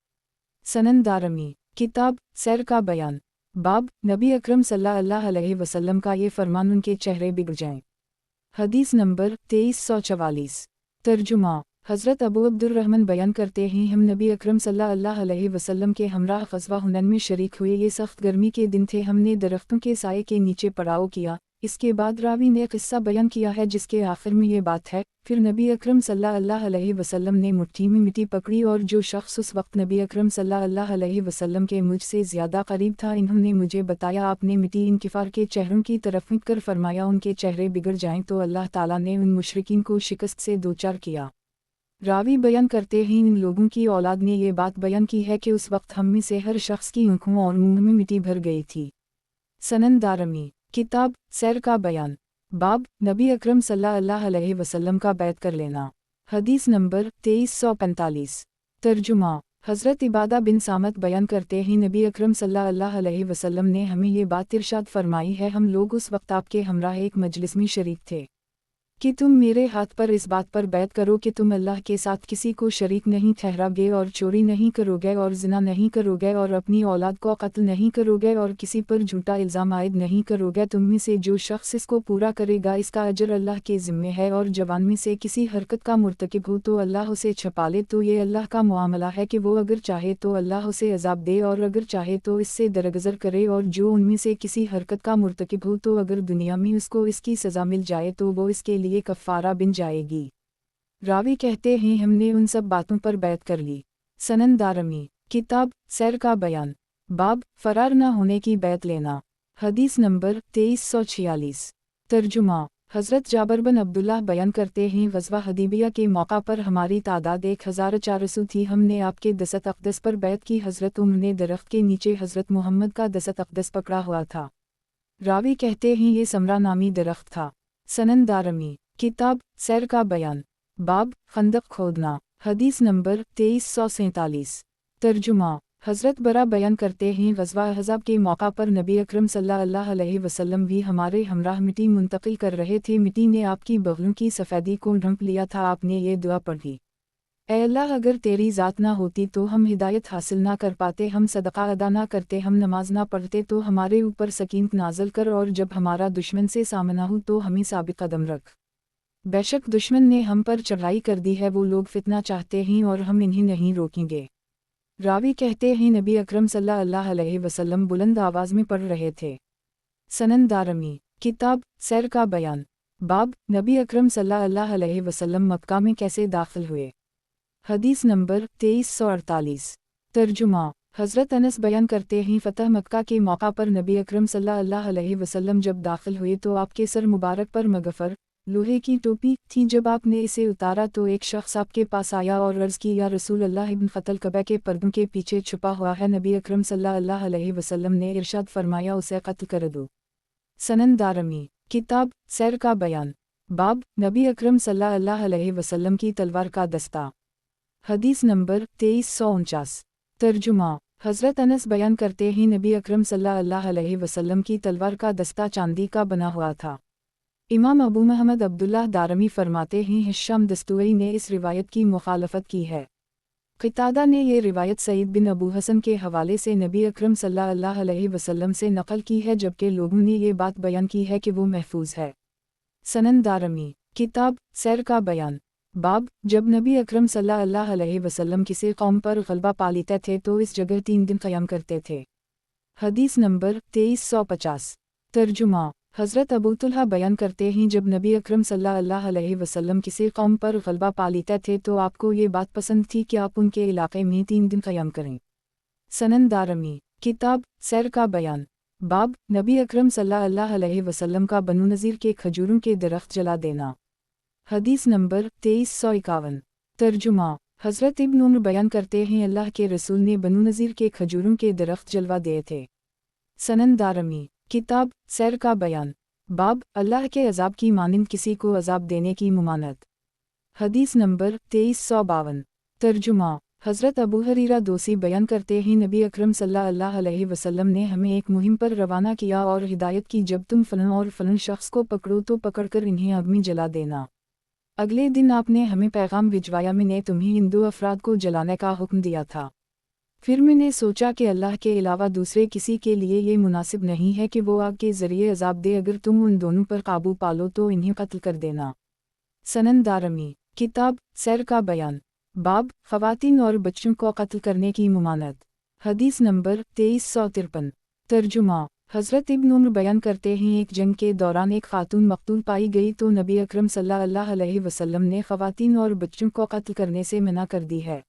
सनन दारमी, किताब सैर का बयान, बाब नबी अकरम सल्लल्लाहु अलैहि वसल्लम का ये फरमान उनके चेहरे बिगड़ जाएं। हदीस नंबर 2344। तर्जुमा हज़रत अबू अब्दुर्रहमान बयान करते हैं हम नबी अकरम सल्लल्लाहु अलैहि वसल्लम के हमरा ग़ज़वा हुनैन में शरीक हुए। ये सख्त गर्मी के दिन थे, हमने दरख्तों के साए के नीचे पड़ाव किया। इसके बाद रावी ने किस्सा बयान किया है जिसके आखिर में ये बात है, फिर नबी अकरम सल्लल्लाहु अलैहि वसल्लम ने मुट्ठी में मिट्टी पकड़ी और जो शख्स उस वक्त नबी अकरम सल्लल्लाहु अलैहि वसल्लम के मुझसे ज़्यादा करीब था, इन्होंने मुझे बताया आपने मिट्टी इन किफ़ार के चेहरों की तरफ फेंक कर फरमाया उनके चेहरे बिगड़ जाएं, तो अल्लाह ताला ने उन मुशरिकीन को शिकस्त से दोचार किया। रावी बयान करते हैं इन लोगों की औलाद ने ये बात बयान की है कि उस वक्त हम में से हर शख्स की आँखों और मुंह में मिट्टी भर गई थी। सनन दारमी किताब सैर का बयान। बाब नबी अकरम सल्लल्लाहु अलैहि वसल्लम का बैत कर लेना। हदीस नंबर 2345। तर्जुमा हज़रत इबादा बिन सामत बयान करते हैं नबी अकरम सल्लल्लाहु अलैहि वसल्लम ने हमें ये बात इरशाद फरमाई है, हम लोग उस वक्त आपके हमरा एक मजलिस में शरीक थे कि तुम मेरे हाथ पर इस बात पर बैत करो कि तुम अल्लाह के साथ किसी को शरीक नहीं ठहराओगे और चोरी नहीं करोगे और ज़िना नहीं करोगे और अपनी औलाद को कत्ल नहीं करोगे और किसी पर झूठा इल्ज़ाम आयद नहीं करोगे। तुम में से जो शख्स इसको पूरा करेगा इसका अजर अल्लाह के ज़िम्मे है, और जवान में से किसी हरकत का मुर्तकिब हो तो अल्लाह उसे छपा ले, तो ये अल्लाह का मुआमला है कि वो अगर चाहे तो अल्लाह उसे अजाब दे और अगर चाहे तो इससे दरगुज़र करे, और जो उनमें से किसी हरकत का मुर्तकिब हो तो अगर दुनिया में उसको इसकी सज़ा मिल जाए तो वो इसके लिए कफ़ारा बन जाएगी। रावी कहते हैं हमने उन सब बातों पर बैत कर ली। सनन दारमी किताब सैर का बयान। बाब फरार न होने की बैत लेना। हदीस नंबर 2346। तर्जुमा हज़रत जाबर बिन अब्दुल्लाह बयान करते हैं ग़ज़वा हदीबिया के मौका पर हमारी तादाद 1400 थी, हमने आपके दसत अक़दस पर बैत की। हज़रत उम्र ने दरख्त के नीचे हज़रत मोहम्मद का दसत अक़दस पकड़ा हुआ था। रावी कहते हैं ये समरा नामी दरख्त था। सनन दारमी किताब सैर का बयान। बाब खंदक खोदना। हदीस नंबर 2347। तर्जुमा हज़रत बरा बयान करते हैं ग़ज़वा अहज़ाब के मौका पर नबी अकरम सल्लल्लाहु अलैहि वसल्लम भी हमारे हमराह मिट्टी मुंतकिल कर रहे थे। मिट्टी ने आपकी बगलों की सफ़ेदी को ढंक लिया था। आपने ये दुआ पढ़ी, ऐ अल्लाह अगर तेरी ज़ात ना होती तो हम हिदायत हासिल ना कर पाते, हम सदका अदा ना करते, हम नमाज ना पढ़ते, तो हमारे ऊपर सकीनत नाज़िल कर, और जब हमारा दुश्मन से सामना हो तो हमें साबित कदम रख। बेशक दुश्मन ने हम पर चढ़ाई कर दी है, वो लोग फितना चाहते हैं और हम इन्हें नहीं रोकेंगे। रावी कहते हैं नबी अकरम सल्लल्लाहु अलैहि वसल्लम बुलंद आवाज़ में पढ़ रहे थे। सनन दारमी किताब सैर का बयान। बाब नबी अकरम सल्लल्लाहु अलैहि वसल्लम मक्का में कैसे दाखिल हुए। हदीस नंबर 2348। तर्जुमा हज़रत अनस बयान करते हैं फ़तह मक्का के मौका पर नबी अकरम सल्लल्लाहु अलैहि वसल्लम जब दाखिल हुए तो आपके सर मुबारक पर मगफ़र लोहे की टोपी थी। जब आपने इसे उतारा तो एक शख्स आपके पास आया और अर्ज़ की, या रसूल अल्लाह, इब्न क़तल कबा के पर्दों के पीछे छुपा हुआ है। नबी अकरम सल्लल्लाहु अलैहि वसल्लम ने इरशाद फरमाया उसे कत्ल कर दो। सनन दारमी किताब सैर का बयान। बाब नबी अकरम सल्लल्लाहु अलैहि वसल्लम की तलवार का दस्ता। हदीस नंबर 2349। तर्जुमा हज़रत अनस बयान करते हैं नबी अकरम सल्लल्लाहु अलैहि वसल्लम की तलवार का दस्ता चांदी का बना हुआ था। इमाम अबू महमद अब्दुल्लाह दारमी फरमाते हैं हिशाम दस्तूरी ने इस रिवायत की मुखालफत की है। क़तादा ने ये रिवायत सईद बिन अबू हसन के हवाले से नबी अकरम सल्लल्लाहु अलैहि वसल्लम से नकल की है, जबकि लोगों ने ये बात बयान की है कि वो महफूज है। सनन दारमी किताब सैर का बयान। बाब जब नबी अकरम सल्लल्लाहु अलैहि वसल्लम किसी कौम पर गलबा पा लेते थे तो इस जगह 3 दिन क़याम करते थे। हदीस नंबर 2350। तर्जुमा हज़रत अबू तुल्हा बयान करते हैं जब नबी अकरम सल्लल्लाहु अलैहि वसल्लम किसी कौम पर गलबा पा लेते थे तो आपको ये बात पसंद थी कि आप उनके इलाके में 3 दिन क़याम करें। सनन दारमी किताब सैर का बयान। बाब नबी अकरम सल्लल्लाहु अलैहि वसल्लम का बनु नज़ीर के खजूरों के दरख्त जला देना। हदीस नंबर 2351। तर्जुमा हज़रत इब्न उमर बयान करते हैं अल्लाह के रसूल ने बनु नज़ीर के खजूरों के दरख्त जलवा दिए थे। सनन दारमी किताब सैर का बयान। बाब अल्लाह के अजाब की मानिंद किसी को अजाब देने की मुमानत। हदीस नंबर 2352। तर्जुमा हज़रत अबू हरीरा दोसी बयान करते हैं नबी अकरम सल्लल्लाहु अलैहि वसल्लम ने हमें एक मुहिम पर रवाना किया और हिदायत की, जब तुम फ़लन और फ़लन शख्स को पकड़ो तो पकड़कर इन्हें आग में जला देना। अगले दिन आपने हमें पैगाम भिजवाया, मैंने तुम्हें इन 2 अफराद को जलाने का हुक्म दिया था। پھر میں نے سوچا کہ اللہ کے علاوہ دوسرے کسی کے لیے یہ مناسب نہیں ہے کہ وہ آگ کے ذریعے عذاب دے، اگر تم ان دونوں پر قابو پالو تو انہیں قتل کر دینا۔ سنن دارمی، کتاب سیر کا بیان، باب خواتین اور بچوں کو قتل کرنے کی ممانعت، حدیث نمبر 2353۔ ترجمہ، حضرت ابن عمر بیان کرتے ہیں ایک جنگ کے دوران ایک خاتون مقتول پائی گئی تو نبی اکرم صلی اللہ علیہ وسلم نے خواتین اور بچوں کو قتل کرنے سے منع کر دی ہے۔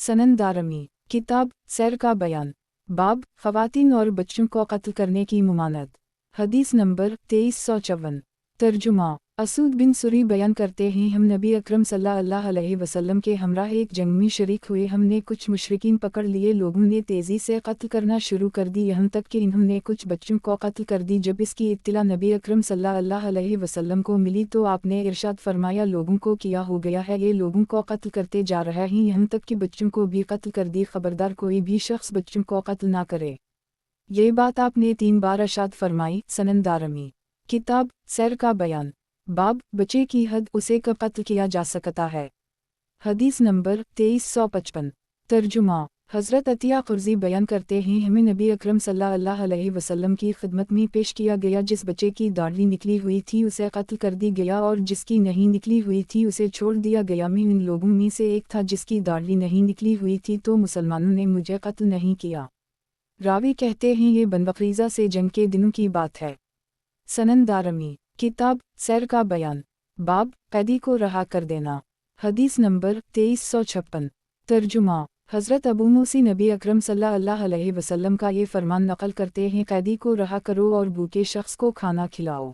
سنن دارمی، کتاب سیر کا بیان، باب خواتین اور بچوں کو قتل کرنے کی ممانعت، حدیث نمبر 2354۔ ترجمہ، اسود بن سری بیان کرتے ہیں ہم نبی اکرم صلی اللہ علیہ وسلم کے ہمراہ ایک جنگ میں شریک ہوئے، ہم نے کچھ مشرکین پکڑ لیے، لوگوں نے تیزی سے قتل کرنا شروع کر دی یہاں تک کہ انہوں نے کچھ بچوں کو قتل کر دی۔ جب اس کی اطلاع نبی اکرم صلی اللہ علیہ وسلم کو ملی تو آپ نے ارشاد فرمایا لوگوں کو کیا ہو گیا ہے، یہ لوگوں کو قتل کرتے جا رہے ہیں یہاں تک کہ بچوں کو بھی قتل کر دی، خبردار کوئی بھی شخص بچوں کو قتل نہ کرے۔ یہ بات آپ نے 3 بار ارشاد فرمائی۔ سنن دارمی، کتاب سیر کا بیان، باب بچے کی حد اسے کب قتل کیا جا سکتا ہے، حدیث نمبر 2355۔ ترجمہ، حضرت عطیہ قرظی بیان کرتے ہیں ہمیں نبی اکرم صلی اللہ علیہ وسلم کی خدمت میں پیش کیا گیا، جس بچے کی داڑھی نکلی ہوئی تھی اسے قتل کر دی گیا اور جس کی نہیں نکلی ہوئی تھی اسے چھوڑ دیا گیا۔ میں ان لوگوں میں سے ایک تھا جس کی داڑھی نہیں نکلی ہوئی تھی تو مسلمانوں نے مجھے قتل نہیں کیا۔ راوی کہتے ہیں یہ بنو قریظہ سے جنگ کے دنوں کی بات ہے۔ سنن دارمی، کتاب سیر کا بیان، باب قیدی کو رہا کر دینا، حدیث نمبر 2356۔ ترجمہ، حضرت ابو موسی نبی اکرم صلی اللہ علیہ وسلم کا یہ فرمان نقل کرتے ہیں قیدی کو رہا کرو اور بھوکے شخص کو کھانا کھلاؤ۔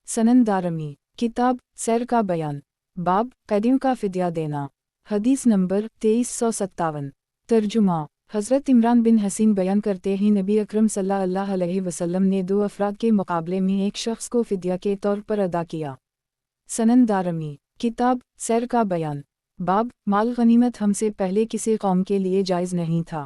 سنن دارمی، کتاب سیر کا بیان، باب قیدیوں کا فدیہ دینا، حدیث نمبر 2357۔ ترجمہ، حضرت عمران بن حسین بیان کرتے ہیں نبی اکرم صلی اللہ علیہ وسلم نے 2 افراد کے مقابلے میں ایک شخص کو فدیہ کے طور پر ادا کیا۔ سنن دارمی، کتاب سیر کا بیان، باب مال غنیمت ہم سے پہلے کسی قوم کے لیے جائز نہیں تھا،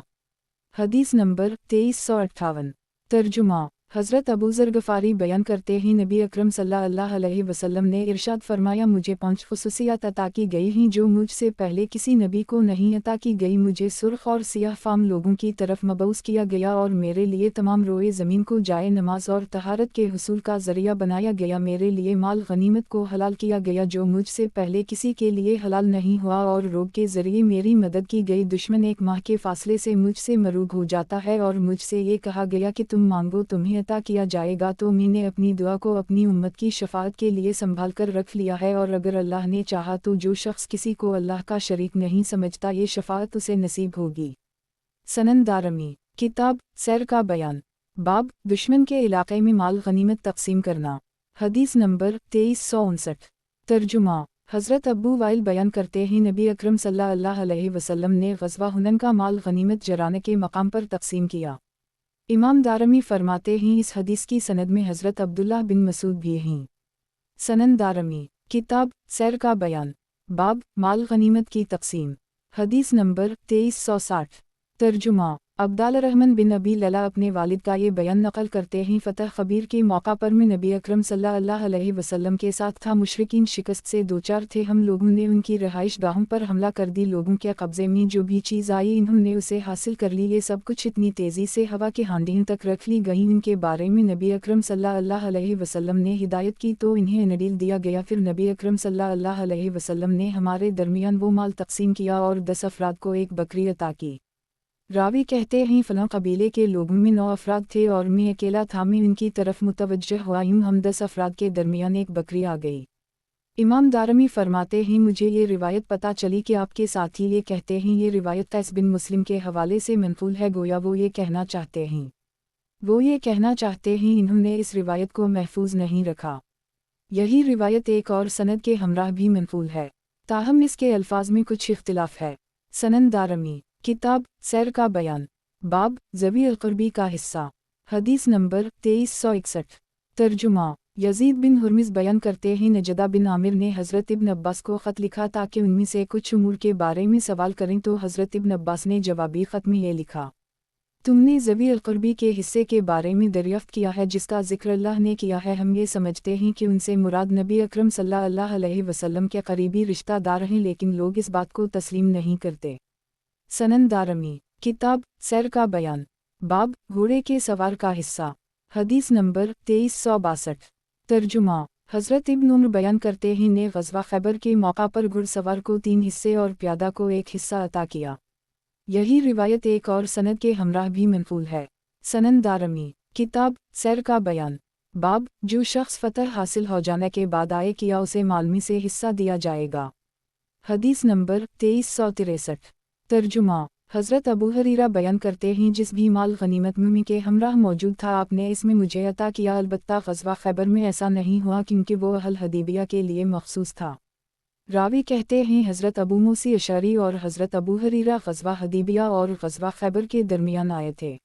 حدیث نمبر 2358۔ ترجمہ، حضرت ابو ذر غفاری بیان کرتے ہیں نبی اکرم صلی اللہ علیہ وسلم نے ارشاد فرمایا مجھے 5 خصوصیات عطا کی گئی ہیں جو مجھ سے پہلے کسی نبی کو نہیں عطا کی گئی، مجھے سرخ اور سیاہ فام لوگوں کی طرف مبعوث کیا گیا اور میرے لیے تمام روئے زمین کو جائے نماز اور طہارت کے حصول کا ذریعہ بنایا گیا، میرے لیے مال غنیمت کو حلال کیا گیا جو مجھ سے پہلے کسی کے لیے حلال نہیں ہوا، اور روب کے ذریعے میری مدد کی گئی، دشمن 1 ماہ کے فاصلے سے مجھ سے مروب ہو جاتا ہے، اور مجھ سے یہ کہا گیا کہ تم مانگو تمہیں عطا کیا جائے گا، تو میں نے اپنی دعا کو اپنی امت کی شفاعت کے لیے سنبھال کر رکھ لیا ہے، اور اگر اللہ نے چاہا تو جو شخص کسی کو اللہ کا شریک نہیں سمجھتا یہ شفاعت اسے نصیب ہوگی۔ سنن دارمی، کتاب سیر کا بیان، باب دشمن کے علاقے میں مال غنیمت تقسیم کرنا، حدیث نمبر 2359۔ ترجمہ، حضرت ابو وائل بیان کرتے ہیں نبی اکرم صلی اللہ علیہ وسلم نے غزوہ حنین کا مال غنیمت جرانے کے مقام پر تقسیم کیا۔ امام دارمی فرماتے ہیں اس حدیث کی سند میں حضرت عبداللہ بن مسعود بھی ہیں۔ سنن دارمی، کتاب سیر کا بیان، باب مال غنیمت کی تقسیم، حدیث نمبر 2360۔ ترجمہ، عبدال الرحمن بن ابی لیلہ اپنے والد کا یہ بیان نقل کرتے ہیں فتح خبیر کے موقع پر میں نبی اکرم صلی اللہ علیہ وسلم کے ساتھ تھا، مشرکین شکست سے دوچار تھے، ہم لوگوں نے ان کی رہائش گاہوں پر حملہ کر دی، لوگوں کے قبضے میں جو بھی چیز آئی انہوں نے اسے حاصل کر لی، یہ سب کچھ اتنی تیزی سے ہوا کے ہانڈیوں تک رکھ لی گئیں، ان کے بارے میں نبی اکرم صلی اللہ علیہ وسلم نے ہدایت کی تو انہیں انڈیل دیا گیا، پھر نبی اکرم صلی اللہ علیہ وسلم نے ہمارے درمیان وہ مال تقسیم کیا اور 10 افراد کو ایک بکری عطا کی۔ راوی کہتے ہیں فلاں قبیلے کے لوگوں میں 9 افراد تھے اور میں اکیلا تھا، میں ان کی طرف متوجہ ہوا، یوں ہم 10 افراد کے درمیان ایک بکری آ گئی۔ امام دارمی فرماتے ہیں مجھے یہ روایت پتہ چلی کہ آپ کے ساتھی یہ کہتے ہیں، یہ روایت قیس بن مسلم کے حوالے سے منقول ہے، گویا وہ یہ کہنا چاہتے ہیں انہوں نے اس روایت کو محفوظ نہیں رکھا۔ یہی روایت ایک اور سند کے ہمراہ بھی منقول ہے، تاہم اس کے الفاظ میں کچھ اختلاف ہے۔ سنن دارمی، کتاب سیر کا بیان، باب ذوی القربی کا حصہ، حدیث نمبر 2361۔ ترجمہ، یزید بن ہرمز بیان کرتے ہیں نجدہ بن عامر نے حضرت ابن عباس کو خط لکھا تاکہ ان میں سے کچھ امور کے بارے میں سوال کریں، تو حضرت ابن عباس نے جوابی خط میں یہ لکھا، تم نے ذوی القربی کے حصے کے بارے میں دریافت کیا ہے جس کا ذکر اللہ نے کیا ہے، ہم یہ سمجھتے ہیں کہ ان سے مراد نبی اکرم صلی اللہ علیہ وسلم کے قریبی رشتہ دار ہیں، لیکن لوگ اس بات کو تسلیم نہیں کرتے۔ سنن دارمی، किताब सैर का बयान, बाब घोड़े के सवार का हिस्सा। हदीस नंबर 2362। तर्जुमा, हज़रत इब्न उमर बयान करते ही ने ग़ज़वा खैबर के मौका पर घुड़सवार को 3 हिस्से और प्यादा को 1 हिस्सा अता किया। यही रिवायत एक और सनद के हमराह भी मनक़ूल है। सनन दारमी, किताब सैर का बयान, बाब जो शख्स फ़तह हासिल हो जाने के बाद आए किया उसे माल में से हिस्सा दिया जाएगा। हदीस नंबर 2363। तर्जुमा, हज़रत अबू हरीरा बयान करते हैं जिस भी माल गनीमत में के हमराह मौजूद था आपने इसमें मुझे अता किया, अलबत्ता ग़ज़वा खैबर में ऐसा नहीं हुआ क्योंकि वो अहल हदीबिया के लिए मखसूस था। रावी कहते हैं हज़रत अबू मूसा अशअरी और हज़रत अबू हरीरा ग़ज़वा हदीबिया और ग़ज़वा खैबर के दरमियान आए थे।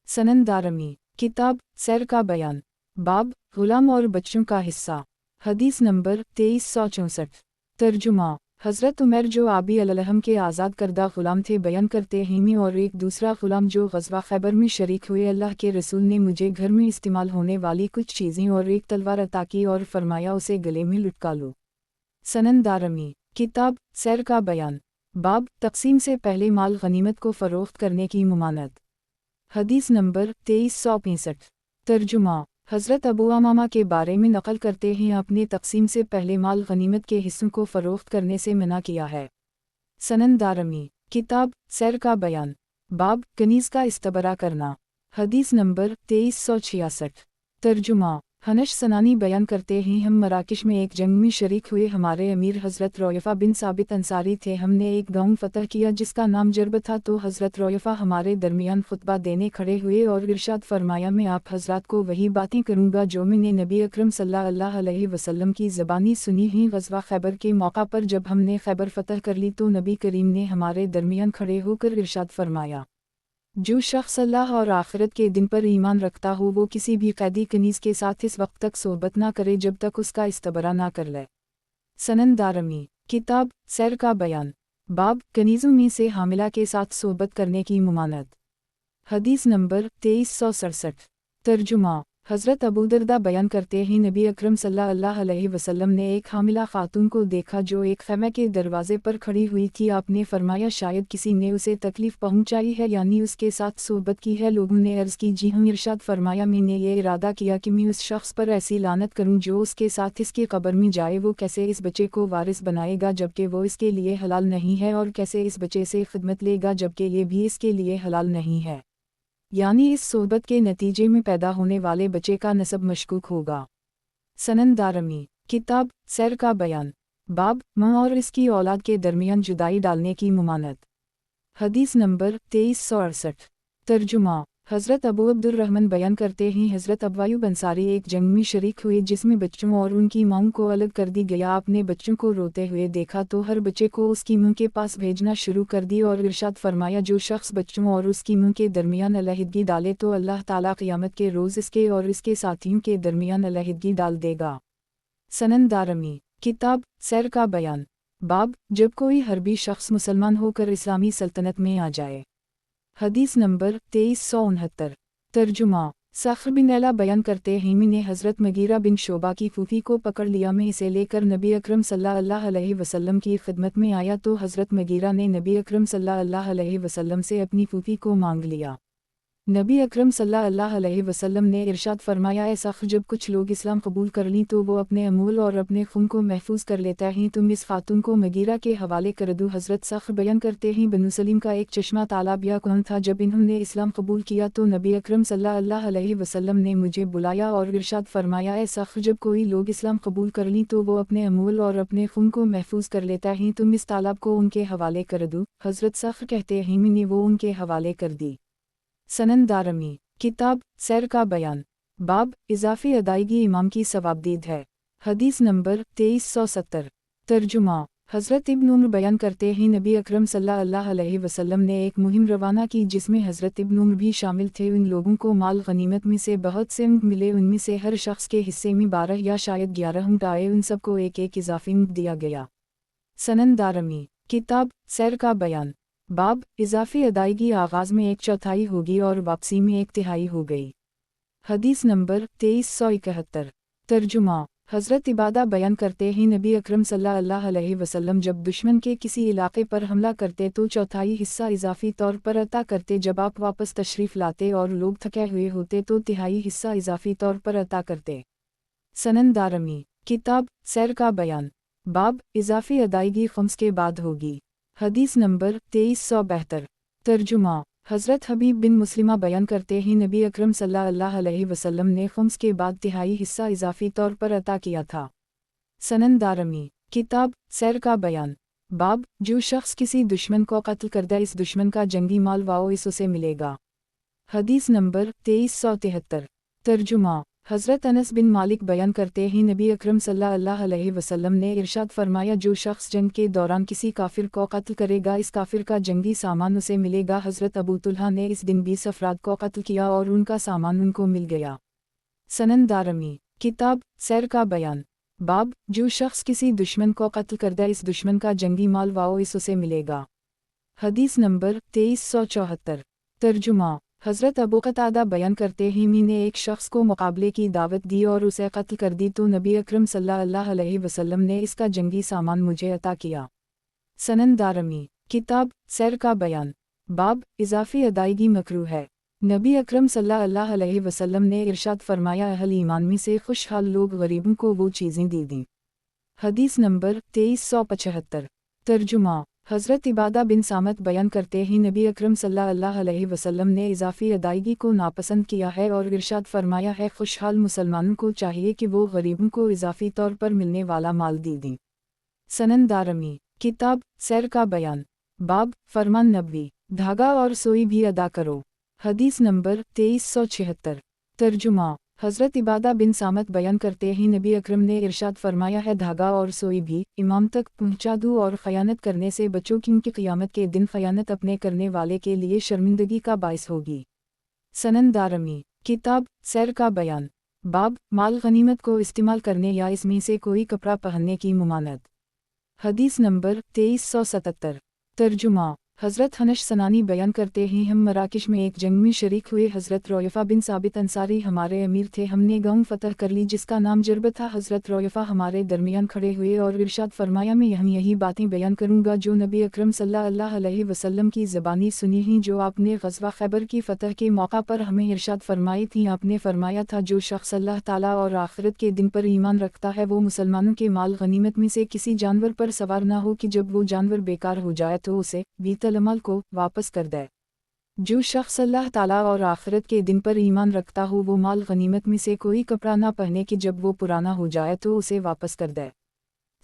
सनन दारमी, किताब सैर का बयान, बाब ग़ुलाम और बच्चों का हिस्सा। हदीस नंबर 2364। तर्जुमा, हज़रत उमर जो आबी अलहम के आज़ाद करदा ग़ुलाम थे बयान करते हैं मैं और एक दूसरा ग़ुलाम जो ग़ज़वा खैबर में शरीक हुए, अल्लाह के रसूल ने मुझे घर में इस्तेमाल होने वाली कुछ चीज़ें और एक तलवार अता की और फरमाया उसे गले में लटका लो। सनन दारमी, किताब सैर का बयान, बाब तक़सीम से पहले माल गनीमत को फ़रोख्त करने की मुमानत। हदीस नंबर 2365। तर्जुमा, हज़रत अबू अमामा के बारे में नक़ल करते हैं अपने तक़सीम से पहले माल गनीमत के हिस्सों को फ़रोख्त करने से मना किया है। सनन दारमी, किताब सैर का बयान, बाब कनीज़ का इस्तबरा करना। हदीस नंबर 2366। तर्जुमा, हनश सनानी बयान करते हैं हम मराकिश में एक जंग में शरीक हुए, हमारे अमीर हज़रत रोयफ़ा बिन साबित अंसारी थे, हमने एक गाँव फ़तह किया जिसका नाम जरब था, तो हज़रत रोयफ़ा हमारे दरमियान खुतबा देने खड़े हुए और इरशाद फरमाया मैं आप हज़रात को वही बातें करूँगा जो मैंने नबी अकरम सल्लल्लाहु अलैहि वसल्लम की ज़बानी सुनी हैं। ग़ज़वा खैबर के मौका पर जब हमने खैबर फ़तह कर ली तो नबी करीम ने हमारे दरमियान खड़े होकर इरशाद फरमाया, जो शख्स अल्लाह और आखिरत के दिन पर ईमान रखता हो वो किसी भी कैदी कनीज़ के साथ इस वक्त तक सोहबत ना करे जब तक उसका इस्तबरा ना कर ले। सनन दारमी, किताब सैर का बयान, बाब कनीज़ों में से हामिला के साथ सोहबत करने की मुमानत। हदीस नंबर 2367। तर्जुमा, हज़रत अबू दरदा बयान करते हैं नबी अकरम सल्लल्लाहु अलैहि वसल्लम ने एक हामिला खातून को देखा जो एक खैमे के दरवाज़े पर खड़ी हुई थी। आपने फरमाया शायद किसी ने उसे तकलीफ़ पहुंचाई है यानी उसके साथ सोहबत की है। लोगों ने अर्ज़ की जी हाँ। इरशाद फरमाया मैंने ये इरादा किया कि मैं उस शख्स पर ऐसी लानत करूं जो उसके साथ इसकी कब्र में जाए, वो कैसे इस बच्चे को वारिस बनाएगा जबकि वो इसके लिए हलाल नहीं है, और कैसे इस बच्चे से खिदमत लेगा जबकि ये भी इसके लिए हलाल नहीं है, यानी इस सोहबत के नतीजे में पैदा होने वाले बच्चे का नसब मशकूक होगा। सनन दारमी, किताब सैर का बयान, बाब माँ और इसकी औलाद के दरमियान जुदाई डालने की मुमानत। हदीस नंबर 2368। तर्जुमा, हज़रत अबू अब्दुर्रहमान बयान करते हैं हज़रत अबू अंसारी एक जंग में शरीक हुए जिसमें बच्चों और उनकी माँओं को अलग कर दी गया। आपने बच्चों को रोते हुए देखा तो हर बच्चे को उसकी माँ के पास भेजना शुरू कर दी और इरशाद फरमाया जो शख्स बच्चों और उसकी माँ के दरमियान अलहदगी डाले तो अल्लाह ताला क़यामत के रोज़ इसके और इसके साथियों के दरमियान अलहदगी डाल देगा। सनन दारमी, किताब सैर का बयान, बाब जब कोई हरबी शख्स मुसलमान होकर इस्लामी सल्तनत में आ जाए। हदीस नंबर 2369। तर्जुमा, सख्र बिन एला बयान करते हैं मैंने हज़रत मगीरा बिन शोबा की फूफी को पकड़ लिया, मैं इसे लेकर नबी अकरम सल्लल्लाहु अलैहि वसल्लम की खिदमत में आया तो हज़रत मगीरा ने नबी अकरम सल्लल्लाहु अलैहि वसल्लम से अपनी फूफी को मांग लिया। नबी अकरम सल्लल्लाहु अलैहि वसल्लम ने इरशाद फरमाया ऐ सख्र जब कुछ लोग इस्लाम कबूल कर लीं तो वो अपने अमूल और अपने खून को महफूज कर लेता है, तुम इस खातून को मगीरा के हवाले कर दो। हज़रत सख्र बयान करते हैं बनु सलीम का एक चश्मा तालाब या कुआं था, जब इन्होंने इस्लाम कबूल किया तो नबी अकरम सल्लल्लाहु अलैहि वसल्लम ने मुझे बुलाया और इरशाद फरमाया ऐ सख्र जब कोई लोग इस्लाम कबूल कर लीं तो वो अपने अमूल और अपने खून को महफूज कर लेता है, तुम इस तालाब को उनके हवाले कर दो। हज़रत सख्र कहते हैं मैंने वो उनके हवाले कर दी। सनन दारमी, किताब सैर का बयान, बाब इजाफ़ी अदायगी इमाम की सवाबदीद है। हदीस नंबर 2370। तर्जुमा, हज़रत इब्न उमर बयान करते हैं नबी अकरम सल्लल्लाहु अलैहि वसल्लम ने एक मुहिम रवाना की जिसमें हज़रत इब्न उमर भी शामिल थे। उन लोगों को माल गनीमत में से बहुत से ऊँट मिले, उनमें से हर शख्स के हिस्से में 12 या शायद 11 ऊँट आए, उन सबको एक एक इजाफ़ी ऊँट दिया गया। सनन दारमी, किताब सैर का बयान, बाब इजाफ़ी अदायगी आगाज़ में 1/4 होगी और वापसी में 1/3 हो गई। हदीस नंबर 2371। तर्जुमा, حضرت عبادہ بیان کرتے ہیں نبی اکرم صلی اللہ علیہ وسلم جب دشمن کے کسی علاقے پر حملہ کرتے تو چوتھائی حصہ اضافی طور پر عطا کرتے، جب آپ واپس تشریف لاتے اور لوگ تھکے ہوئے ہوتے تو تہائی حصہ اضافی طور پر عطا کرتے۔ سنن دارمی، کتاب سیر کا بیان، باب اضافی ادائیگی خمس کے بعد ہوگی، حدیث نمبر 2372۔ ترجمہ، حضرت حبیب بن مسلمہ بیان کرتے ہیں نبی اکرم صلی اللہ علیہ وسلم نے خمس کے بعد تہائی حصہ اضافی طور پر عطا کیا تھا۔ سنن دارمی، کتاب سیر کا بیان، باب جو شخص کسی دشمن کو قتل کردہ اس دشمن کا جنگی مال واپس اسے ملے گا، حدیث نمبر 2373۔ ترجمہ، حضرت انس بن مالک بیان کرتے ہیں نبی اکرم صلی اللہ علیہ وسلم نے ارشاد فرمایا جو شخص جنگ کے دوران کسی کافر کو قتل کرے گا اس کافر کا جنگی سامان اسے ملے گا۔ حضرت ابو طلحہ نے اس دن 20 افراد کو قتل کیا اور ان کا سامان ان کو مل گیا۔ سنن دارمی، کتاب سیر کا بیان، باب جو شخص کسی دشمن کو قتل کردہ اس دشمن کا جنگی مال واپس اسے ملے گا، حدیث نمبر 2374۔ ترجمہ، حضرت ابو قتادہ بیان کرتے ہیں میں نے ایک شخص کو مقابلے کی دعوت دی اور اسے قتل کر دی تو نبی اکرم صلی اللہ علیہ وسلم نے اس کا جنگی سامان مجھے عطا کیا۔ سنن دارمی، کتاب سیر کا بیان، باب اضافی ادائیگی مکروہ ہے۔ نبی اکرم صلی اللہ علیہ وسلم نے ارشاد فرمایا اہل ایمان میں سے خوشحال لوگ غریبوں کو وہ چیزیں دے دیں، حدیث نمبر 2375۔ ترجمہ، حضرت عبادہ بن صامت بیان کرتے ہیں نبی اکرم صلی اللہ علیہ وسلم نے اضافی ادائیگی کو ناپسند کیا ہے اور ارشاد فرمایا ہے خوشحال مسلمانوں کو چاہیے کہ وہ غریبوں کو اضافی طور پر ملنے والا مال دے دیں۔ سنن دارمی، کتاب سیر کا بیان، باب فرمان نبوی، دھاگا اور سوئی بھی ادا کرو، حدیث نمبر 2376۔ ترجمہ، حضرت عبادہ بن صامت بیان کرتے ہیں نبی اکرم نے ارشاد فرمایا ہے دھاگا اور سوئی بھی امام تک پہنچا دو اور خیانت کرنے سے بچو کیونکہ قیامت کے دن خیانت اپنے کرنے والے کے لیے شرمندگی کا باعث ہوگی۔ سنن دارمی، کتاب سیر کا بیان، باب مال غنیمت کو استعمال کرنے یا اس میں سے کوئی کپڑا پہننے کی ممانعت، حدیث نمبر 2377۔ ترجمہ، حضرت حنش سنانی بیان کرتے ہیں ہم مراکش میں ایک جنگ میں شریک ہوئے، حضرت رویفہ بن ثابت انصاری ہمارے امیر تھے، ہم نے گاؤں فتح کر لی جس کا نام جرب تھا۔ حضرت رویفہ ہمارے درمیان کھڑے ہوئے اور ارشاد فرمایا میں یہی باتیں بیان کروں گا جو نبی اکرم صلی اللہ علیہ وسلم کی زبانی سنی ہیں جو آپ نے غزوہ خیبر کی فتح کے موقع پر ہمیں ارشاد فرمائی تھیں۔ آپ نے فرمایا تھا جو شخص اللہ تعالیٰ اور آخرت کے دن پر ایمان رکھتا ہے وہ مسلمانوں کے مال غنیمت میں سے کسی جانور پر سوار نہ ہو کہ جب وہ جانور بیکار ہو جائے تو اسے بیت المال کو واپس کر دے۔ جو شخص اللہ تعالیٰ اور آخرت کے دن پر ایمان رکھتا ہو وہ مال غنیمت میں سے کوئی کپڑا نہ پہنے کہ جب وہ پرانا ہو جائے تو اسے واپس کر دے۔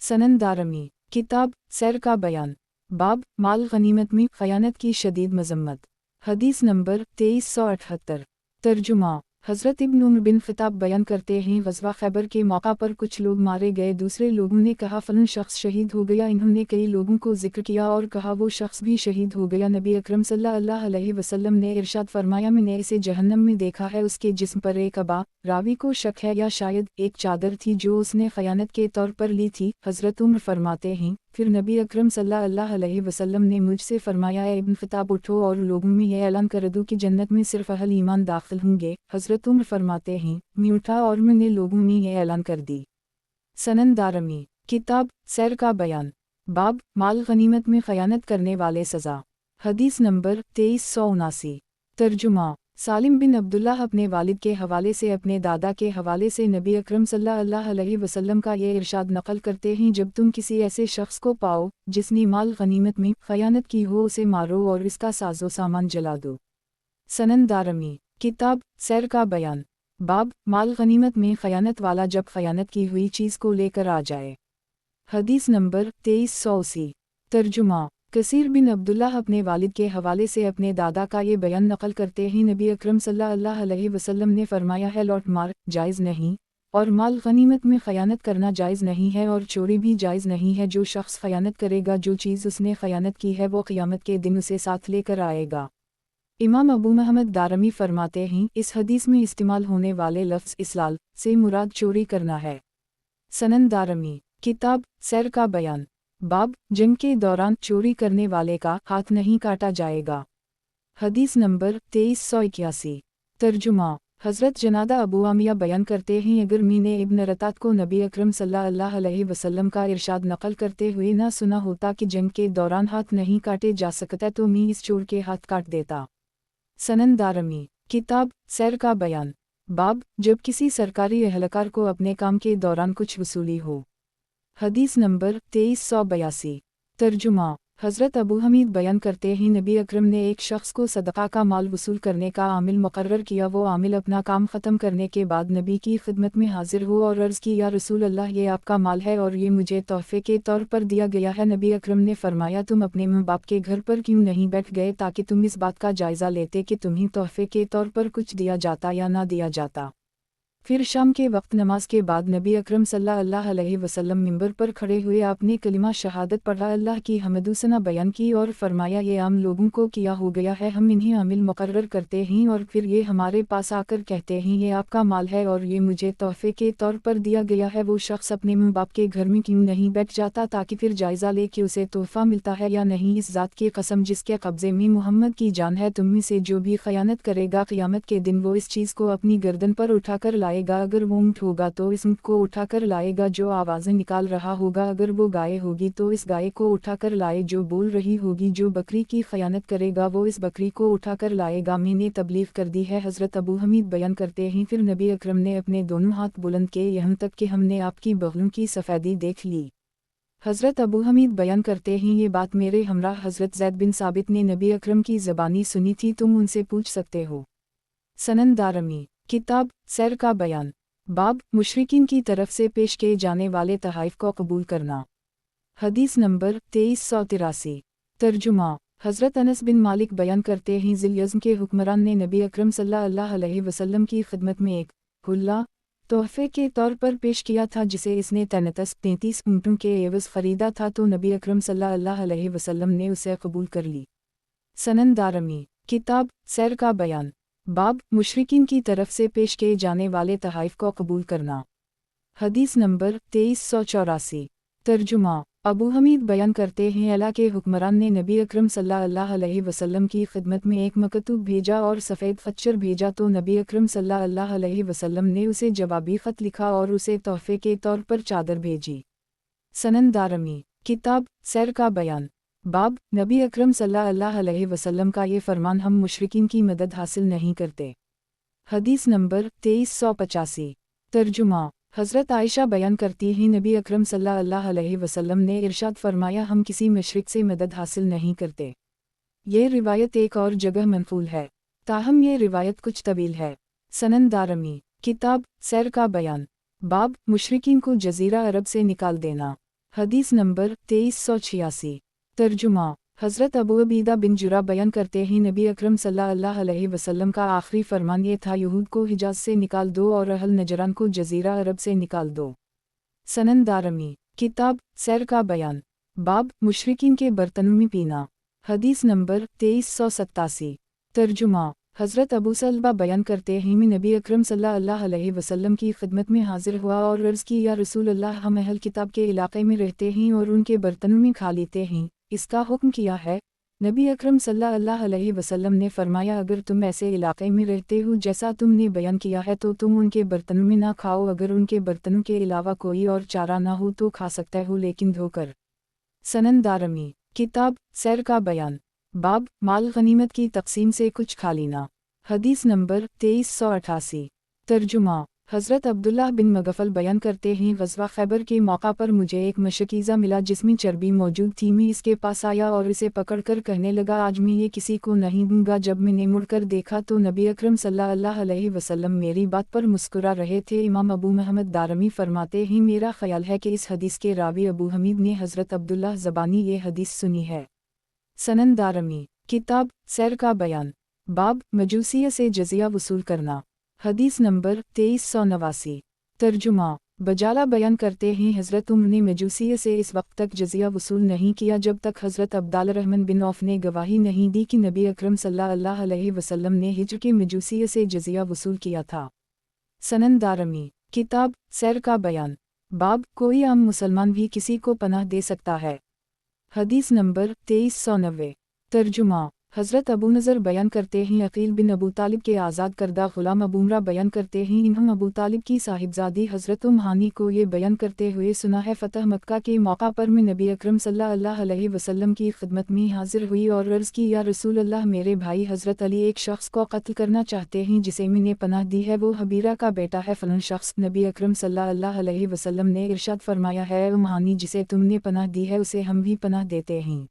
سنن دارمی، کتاب سیر کا بیان، باب مال غنیمت میں خیانت کی شدید مذمت، حدیث نمبر 2378۔ ترجمہ، حضرت ابن عمر بن خطاب بیان کرتے ہیں غزوہ خیبر کے موقع پر کچھ لوگ مارے گئے، دوسرے لوگوں نے کہا فلاں شخص شہید ہو گیا، انہوں نے کئی لوگوں کو ذکر کیا اور کہا وہ شخص بھی شہید ہو گیا۔ نبی اکرم صلی اللہ علیہ وسلم نے ارشاد فرمایا میں نے اسے جہنم میں دیکھا ہے، اس کے جسم پر ایک عبا، راوی کو شک ہے یا شاید ایک چادر تھی جو اس نے خیانت کے طور پر لی تھی۔ حضرت عمر فرماتے ہیں پھر نبی اکرم صلی اللہ علیہ وسلم نے مجھ سے فرمایا اے ابن خطاب اٹھو اور لوگوں میں یہ اعلان کر دو کہ جنت میں صرف اہل ایمان داخل ہوں گے۔ حضرت عمر فرماتے ہیں میں اٹھا اور میں نے لوگوں میں یہ اعلان کر دی۔ سنن دارمی، کتاب سیر کا بیان، باب مال غنیمت میں خیانت کرنے والے سزا، حدیث نمبر 2379۔ ترجمہ، سالم بن عبداللہ اپنے والد کے حوالے سے اپنے دادا کے حوالے سے نبی اکرم صلی اللہ علیہ وسلم کا یہ ارشاد نقل کرتے ہیں جب تم کسی ایسے شخص کو پاؤ جس نے مال غنیمت میں خیانت کی ہو اسے مارو اور اس کا ساز و سامان جلا دو۔ سنن دارمی، کتاب سیر کا بیان، باب مال غنیمت میں خیانت والا جب خیانت کی ہوئی چیز کو لے کر آ جائے، حدیث نمبر 2380۔ ترجمہ، کثیر بن عبداللہ اپنے والد کے حوالے سے اپنے دادا کا یہ بیان نقل کرتے ہیں نبی اکرم صلی اللہ علیہ وسلم نے فرمایا ہے لوٹ مار جائز نہیں اور مال غنیمت میں خیانت کرنا جائز نہیں ہے اور چوری بھی جائز نہیں ہے۔ جو شخص خیانت کرے گا جو چیز اس نے خیانت کی ہے وہ قیامت کے دن اسے ساتھ لے کر آئے گا۔ امام ابو محمد دارمی فرماتے ہیں اس حدیث میں استعمال ہونے والے لفظ اسلال سے مراد چوری کرنا ہے۔ سنن دارمی، کتاب سیر کا بیان، باب جنگ کے دوران چوری کرنے والے کا ہاتھ نہیں کاٹا جائے گا، حدیث نمبر 2381۔ ترجمہ، हज़रत जनादा अबू आमिया बयान करते हैं, अगर मैंने इब्न रतात को नबी अकरम सल्लल्लाहु अलैहि वसल्लम का इरशाद नकल करते हुए ना सुना होता कि जंग के दौरान हाथ नहीं काटे जा सकता तो मैं इस चोर के हाथ काट देता। सनन दारमी, किताब सैर का बयान, बाब जब किसी सरकारी एहलकार को अपने काम के दौरान कुछ वसूली हो। हदीस नंबर 2382। तर्जुमा, हज़रत अबू हमीद बयान करते हैं, नबी अकरम ने एक शख्स को सदक़ा का माल वसूल करने का आमिल मुकर्रर किया। वो आमिल अपना काम ख़त्म करने के बाद नबी की खिदमत में हाजिर हो और अर्ज़ की, या रसूल अल्लाह, ये आपका माल है और ये मुझे तोहफ़े के तौर पर दिया गया है। नबी अकरम ने फरमाया, तुम अपने माँ बाप के घर पर क्यों नहीं बैठ गए ताकि तुम इस बात का जायज़ा लेते कि तुम्हें तोहफ़े के तौर पर कुछ दिया जाता या ना दिया जाता। फिर शाम के वक्त नमाज के बाद नबी अकरम सल्लल्लाहु अलैहि वसल्लम मिंबर पर खड़े हुए आपने कलिमा शहादत पढ़ा, अल्लाह की हम्दुसना बयान की और फरमाया, ये आम लोगों को किया हो गया है, हम इन्हें आमिल मुकर्रर करते हैं और फिर ये हमारे पास आकर कहते हैं, ये आपका माल है और ये मुझे तोहफ़े के तौर पर दिया गया है। वो शख्स अपने माँ बाप के घर में क्यों नहीं बैठ जाता ताकि फिर जायज़ा ले कि उसे तोहफ़ा मिलता है या नहीं। इस ज़ात की कसम जिसके कब्ज़े में मोहम्मद की जान है, तुम में से जो भी ख़यानत करेगा क़यामत के दिन वो इस चीज़ को अपनी गर्दन पर उठाकर लाएगा। अगर वो ऊँट होगा तो इस ऊँट को उठाकर लाएगा जो आवाज़ें निकाल रहा होगा। अगर वो गाय होगी तो इस गाय को उठाकर लाए जो बोल रही होगी। जो बकरी की ख़यानत करेगा वो इस बकरी को उठाकर लाएगा। मैंने तबलीग कर दी है। हज़रत अबू हमीद बयान करते हैं, फिर नबी अकरम ने अपने दोनों हाथ बुलंद किए यहाँ तक कि हमने आपकी बगलों की सफ़ेदी देख ली। हज़रत अबू हमीद बयान करते हैं, ये बात मेरे हमरा हज़रत ज़ैद बिन साबित ने नबी अकरम की ज़बानी सुनी थी, तुम उनसे पूछ सकते हो। सनन दारमी, किताब सैर का बयान, बाब मुशरिकीन की तरफ से पेश किए जाने वाले तहाइफ को कबूल करना। हदीस नंबर 2383। तर्जुमा, हज़रत अनस बिन मालिक बयान करते हैं, ज़िल-यज़्म के हुक्मरान ने नबी अकरम सल्लल्लाहु अलैहि वसल्लम की खिदमत में एक हुल्ला तोहफ़े के तौर पर पेश किया था जिसे इसने 33 ऊँटों के एवज़ ख़रीदा था, तो नबी अकरम सल्लल्लाहु अलैहि वसल्लम ने उसे कबूल कर ली। सनन दारमी, किताब सैर का बयान, बाब मुशरिकीन की तरफ से पेश किए जाने वाले तहाइफ को कबूल करना। हदीस नंबर 2384। तर्जुमा, अबू हमीद बयान करते हैं, अल्लाह के हुक्मरान ने नबी अकरम सल्लल्लाहु अलैहि वसल्लम की खिदमत में एक मकतूब भेजा और सफ़ेद खच्चर भेजा, तो नबी अकरम सल्लल्लाहु अलैहि वसल्लम ने उसे जवाबी ख़त लिखा और उसे तोहफ़े के तौर पर चादर भेजी। सनन दारमी, किताब सैर का बयान, बाब नबी अकरम सल्लल्लाहु अलैहि वसल्लम का ये फरमान, हम मुशरिकीन की मदद हासिल नहीं करते। हदीस नंबर 2385। तर्जुमा, हज़रत आयशा बयान करती हैं, नबी अकरम सल्लल्लाहु अलैहि वसल्लम ने इरशाद फरमाया, हम किसी मुशरिक से मदद हासिल नहीं करते। ये रिवायत एक और जगह मनक़ूल है, ताहम ये रिवायत कुछ तवील है। सनन दारमी, किताब सैर का बयान, बाब मुशरिकीन को जज़ीरा अरब से निकाल देना। हदीस नंबर 2386। तर्जुमा, हज़रत अबू अबीदा बिन जुरा बयान करते हैं, नबी अकरम सल्लल्लाहु अलैहि वसल्लम का आखिरी फरमान ये था, यहूद को हिजाज से निकाल दो और अहल नजरान को जज़ीरा अरब से निकाल दो। सनन दारमी, किताब सैर का बयान, बाब मुशरिकीन के बर्तनों में पीना। हदीस नंबर 2387। तर्जुमा, हज़रत अबू सलबा बयान करते हैं, मैं नबी अकरम सल्लल्लाहु अलैहि वसल्लम की खिदमत में हाजिर हुआ और अर्ज़ की, या रसूल अल्लाह, हम अहल किताब के इलाक़े में रहते हैं और उनके बर्तनों में खा लेते हैं, इसका हुक्म किया है। नबी अकरम सल्लल्लाहु अलैहि वसल्लम ने फरमाया, अगर तुम ऐसे इलाक़े में रहते हो जैसा तुमने बयान किया है तो तुम उनके बर्तनों में ना खाओ। अगर उनके बर्तनों के अलावा कोई और चारा ना हो तो खा सकते हो, लेकिन धोकर। सनन दारमी, किताब सैर का बयान, बाब माल गनीमत की तक़सीम से कुछ खा लेना। हदीस नंबर 2388। तर्जुमा, हज़रत अब्दुल्लाह बिन मगफ़ल बयान करते हैं, ग़ज़वा खैबर के मौका पर मुझे एक मशकीज़ा मिला जिसमें चर्बी मौजूद थी। मैं इसके पास आया और इसे पकड़कर कहने लगा, आज मैं ये किसी को नहीं दूंगा। जब मैंने मुड़कर देखा तो नबी अकरम सल्लल्लाहु अलैहि वसल्लम मेरी बात पर मुस्कुरा रहे थे। इमाम अबू महमद दारमी फरमाते हैं, मेरा ख़याल है कि इस हदीस के रावी अबू हमीद ने हज़रत अब्दुल्लाह ज़बानी ये हदीस सुनी है। सनन दारमी, किताब सैर का बयान, बाब मजूसिया से जज़िया वसूल करना। हदीस नंबर 2389। तर्जुमा, बजाला बयान करते हैं, हज़रत उमर ने मजूसिया से इस वक्त तक जज़िया वसूल नहीं किया जब तक हज़रत अब्दुल रहमान बिन औफ ने गवाही नहीं दी कि नबी अकरम सल्लल्लाहु अलैहि वसल्लम ने हिज्र के मजूसिया से जज़िया वसूल किया था। सनन दारमी, किताब सैर का बयान, बाब कोई आम मुसलमान भी किसी को पनाह दे सकता है। हदीस नंबर 2390। तर्जुमा, हज़रत अबू नज़र बयान करते हैं अकील बिन अबू तालिब के आज़ाद करदा ग़ुलाम अबूमरा बयान करते हैं इन्होंने अबू तालिब की साहिबजादी हज़रत हानी को ये बयान करते हुए सुना है फ़तह मक्का के मौका पर मैं नबी अकरम सल्लल्लाहु अलैहि वसल्लम की खिदमत में हाजिर हुई और अर्ज़ की या रसूल अल्लाह मेरे भाई हज़रत अली एक शख्स को कत्ल करना चाहते हैं जिसे मैंने पनाह दी है वो हबीरा का बेटा है फ़लन शख्स। नबी अकरम सल्लल्लाहु अलैहि वसल्लम ने इरशाद फरमाया है हानी जिसे तुमने पनाह दी है उसे हम भी पनाह देते हैं।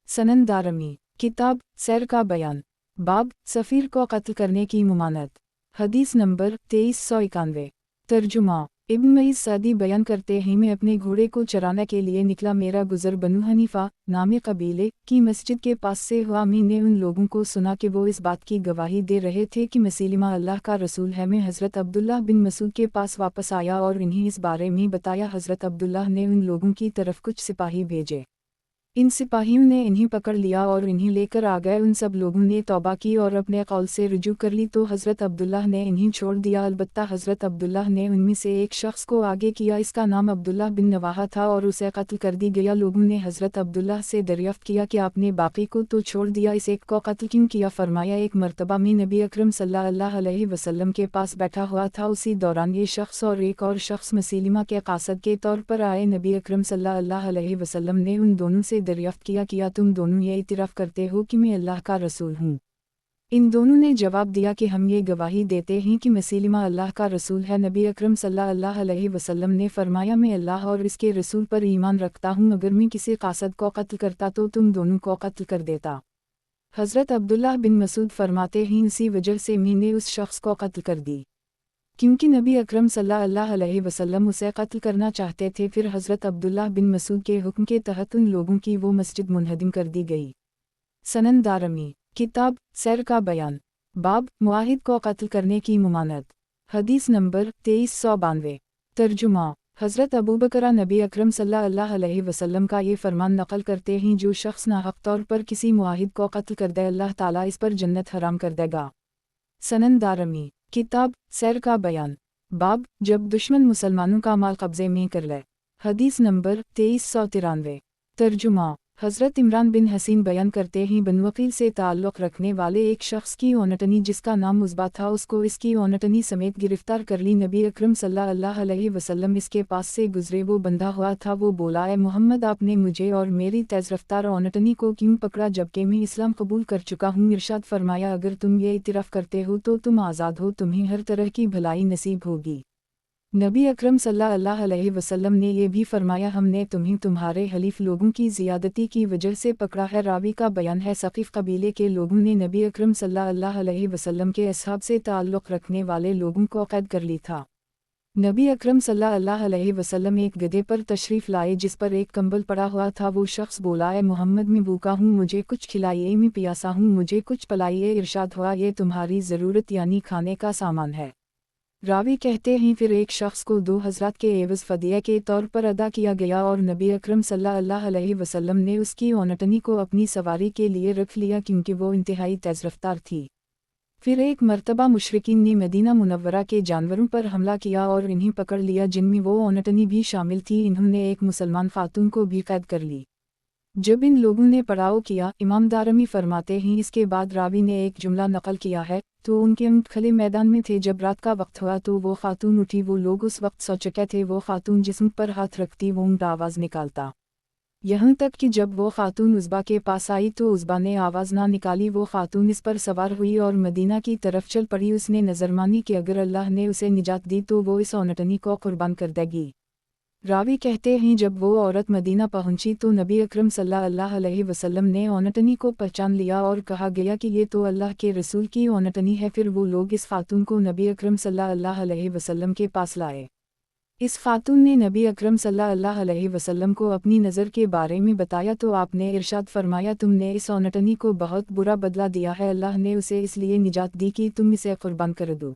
सनन दारमी किताब सैर का बयान बाब सफ़ीर को कत्ल करने की मुमानत। हदीस नंबर 2391। तर्जुमा इब्न मईज़ सादी बयान करते हैं मैं अपने घोड़े को चराने के लिए निकला मेरा गुज़र बनु हनीफा नामे कबीले की मस्जिद के पास से हुआ। मैंने उन लोगों को सुना कि वो इस बात की गवाही दे रहे थे कि मसीलिमा अल्लाह का रसूल है। मैं हज़रत अब्दुल्लाह बिन मसूद के पास वापस आया और इन्हें इस बारे में बताया। हज़रत अब्दुल्लाह ने उन लोगों की तरफ कुछ सिपाही भेजे, इन सिपाहियों ने इन्हें पकड़ लिया और इन्हें लेकर आ गए। उन सब लोगों ने तौबा की और अपने कौल से रुजू कर ली तो हज़रत अब्दुल्लाह ने इन्हें छोड़ दिया। अलबत्ता हज़रत अब्दुल्लाह ने उनमें से एक शख्स को आगे किया, इसका नाम अब्दुल्लाह बिन नवाहा था और उसे कत्ल कर दी गया। लोगों ने हज़रत अब्दुल्लाह से दरियाफ्त किया कि आपने बाकी को तो छोड़ दिया, इस एक को कत्ल क्यों किया? फरमाया एक मरतबा में नबी अकरम सल्लल्लाहु अलैहि वसल्लम के पास बैठा हुआ था, उसी दौरान ये शख्स और एक और शख्स मसीलिमा के कासद के तौर पर आए। नबी अकरम सल्लल्लाहु अलैहि वसल्लम ने उन दोनों से दरियाफ्त किया तुम दोनों ये इतराफ़ करते हो कि मैं अल्लाह का रसूल हूँ? इन दोनों ने जवाब दिया कि हम ये गवाही देते हैं कि मसीलिमा अल्लाह का रसूल है। नबी अकरम सल्लल्लाहु अलैहि वसल्लम ने फरमाया मैं अल्लाह और इसके रसूल पर ईमान रखता हूँ, अगर मैं किसी कासद को कत्ल करता तो तुम दोनों को कत्ल कर देता। हज़रत अब्दुल्लाह बिन मसूद फरमाते हैं इसी वजह से मैंने उस शख्स को कत्ल कर दी क्योंकि नबी अकरम सल्लल्लाहु अलैहि वसल्लम उसे कत्ल करना चाहते थे। फिर हज़रत अब्दुल्लाह बिन मसूद के हुक्म के तहत उन लोगों की वो मस्जिद मुनहदिम कर दी गई। सनन दारमी किताब सैर का बयान बाब मुआहिद को कत्ल करने की मुमानत। हदीस नंबर 2392। तर्जुमा हज़रत अबू बकरा नबी अकरम सल्लल्लाहु अलैहि वसल्लम का ये फरमान नकल करते हैं जो शख्स नाहक तौर पर किसी मुआहिद को कत्ल कर दे अल्लाह ताला इस पर जन्नत हराम कर देगा। सनन दारमी किताब सैर का बयान बाब जब दुश्मन मुसलमानों का माल कब्जे में कर ले। हदीस नंबर 2393। तर्जुमा हज़रत इमरान बिन हसीन बयान करते हैं बनु वकील से ताल्लुक़ रखने वाले एक शख्स की ओनटनी जिसका नाम उज़बा था उसको इसकी ओनटनी समेत गिरफ्तार कर ली। नबी अकरम सल्लल्लाहु अलैहि वसल्लम इसके पास से गुजरे, वो बंधा हुआ था। वो बोला ए मोहम्मद आपने मुझे और मेरी तेज़ रफ्तार ओनटनी को क्यों पकड़ा जबकि मैं इस्लाम कबूल कर चुका हूँ? इरशाद फरमाया अगर तुम ये इतराफ़ करते हो तो तुम आज़ाद हो, तुम्हें हर तरह की भलाई नसीब होगी। नबी अकरम सल्लल्लाहु अलैहि वसल्लम ने यह भी फरमाया हमने तुम्हें तुम्हारे हलीफ लोगों की ज़ियादती की वजह से पकड़ा है। रावी का बयान है सक़ीफ़ कबीले के लोगों ने नबी अकरम सल्लल्लाहु अलैहि वसल्लम के असहाब से ताल्लुक़ रखने वाले लोगों को कैद कर ली था। नबी अकरम सल्लल्लाहु अलैहि वसल्लम एक गधे पर तशरीफ़ लाए जिस पर एक कंबल पड़ा हुआ था। वो शख्स बोला ए मोहम्मद मैं भूखा हूँ, मुझे कुछ खिलाइए, मैं प्यासा हूँ, मुझे कुछ पिलाइए। इरशाद हुआ ये तुम्हारी ज़रूरत यानी खाने का सामान है। रावी कहते हैं फिर एक शख्स को 2 हज़रात के एवज़ फ़दिया के तौर पर अदा किया गया और नबी अकरम सल्लल्लाहु अलैहि वसल्लम ने उसकी ओनटनी को अपनी सवारी के लिए रख लिया क्योंकि वो इंतहाई तेज़ रफ्तार थी। फिर एक मरतबा मुशरिकीन ने मदीना मुनव्वरा के जानवरों पर हमला किया और इन्हें पकड़ लिया जिनमें वो ओनटनी भी शामिल थी। इन्होंने एक मुसलमान खातून को भी कैद कर ली। जब इन लोगों ने पड़ाव किया, इमाम दारमी फरमाते हैं इसके बाद रावी ने एक जुमला नकल किया है तो उनके ऊँट खले मैदान में थे। जब रात का वक्त हुआ तो वो खातून उठी, वो लोग उस वक्त सो चुके थे। वो खातून जिस्म पर हाथ रखती वो ऊँट आवाज़ निकालता, यहाँ तक कि जब वो खातून उज़बा के पास आई तो उज़बा ने आवाज़ ना निकाली। वो खातून इस पर सवार हुई और मदीना की तरफ चल पड़ी। उसने नज़र मानी कि अगर अल्लाह ने उसे निजात दी तो वो इस ओनटनी को कुर्बान कर देगी। रावी कहते हैं जब वो औरत मदीना पहुंची तो नबी अकरम सल्लल्लाहु अलैहि वसल्लम ने ओनटनी को पहचान लिया और कहा गया कि ये तो अल्लाह के रसूल की ओनटनी है। फिर वो लोग इस खातून को नबी अकरम सल्लल्लाहु अलैहि वसल्लम के पास लाए। इस खातून ने नबी अकरम सल्लल्लाहु अलैहि वसल्लम को अपनी नज़र के बारे में बताया तो आपने इरशाद फरमाया तुमने इस ओनटनी को बहुत बुरा बदला दिया है, अल्लाह ने उसे इसलिए निजात दी कि तुम इसे कुर्बान कर दो।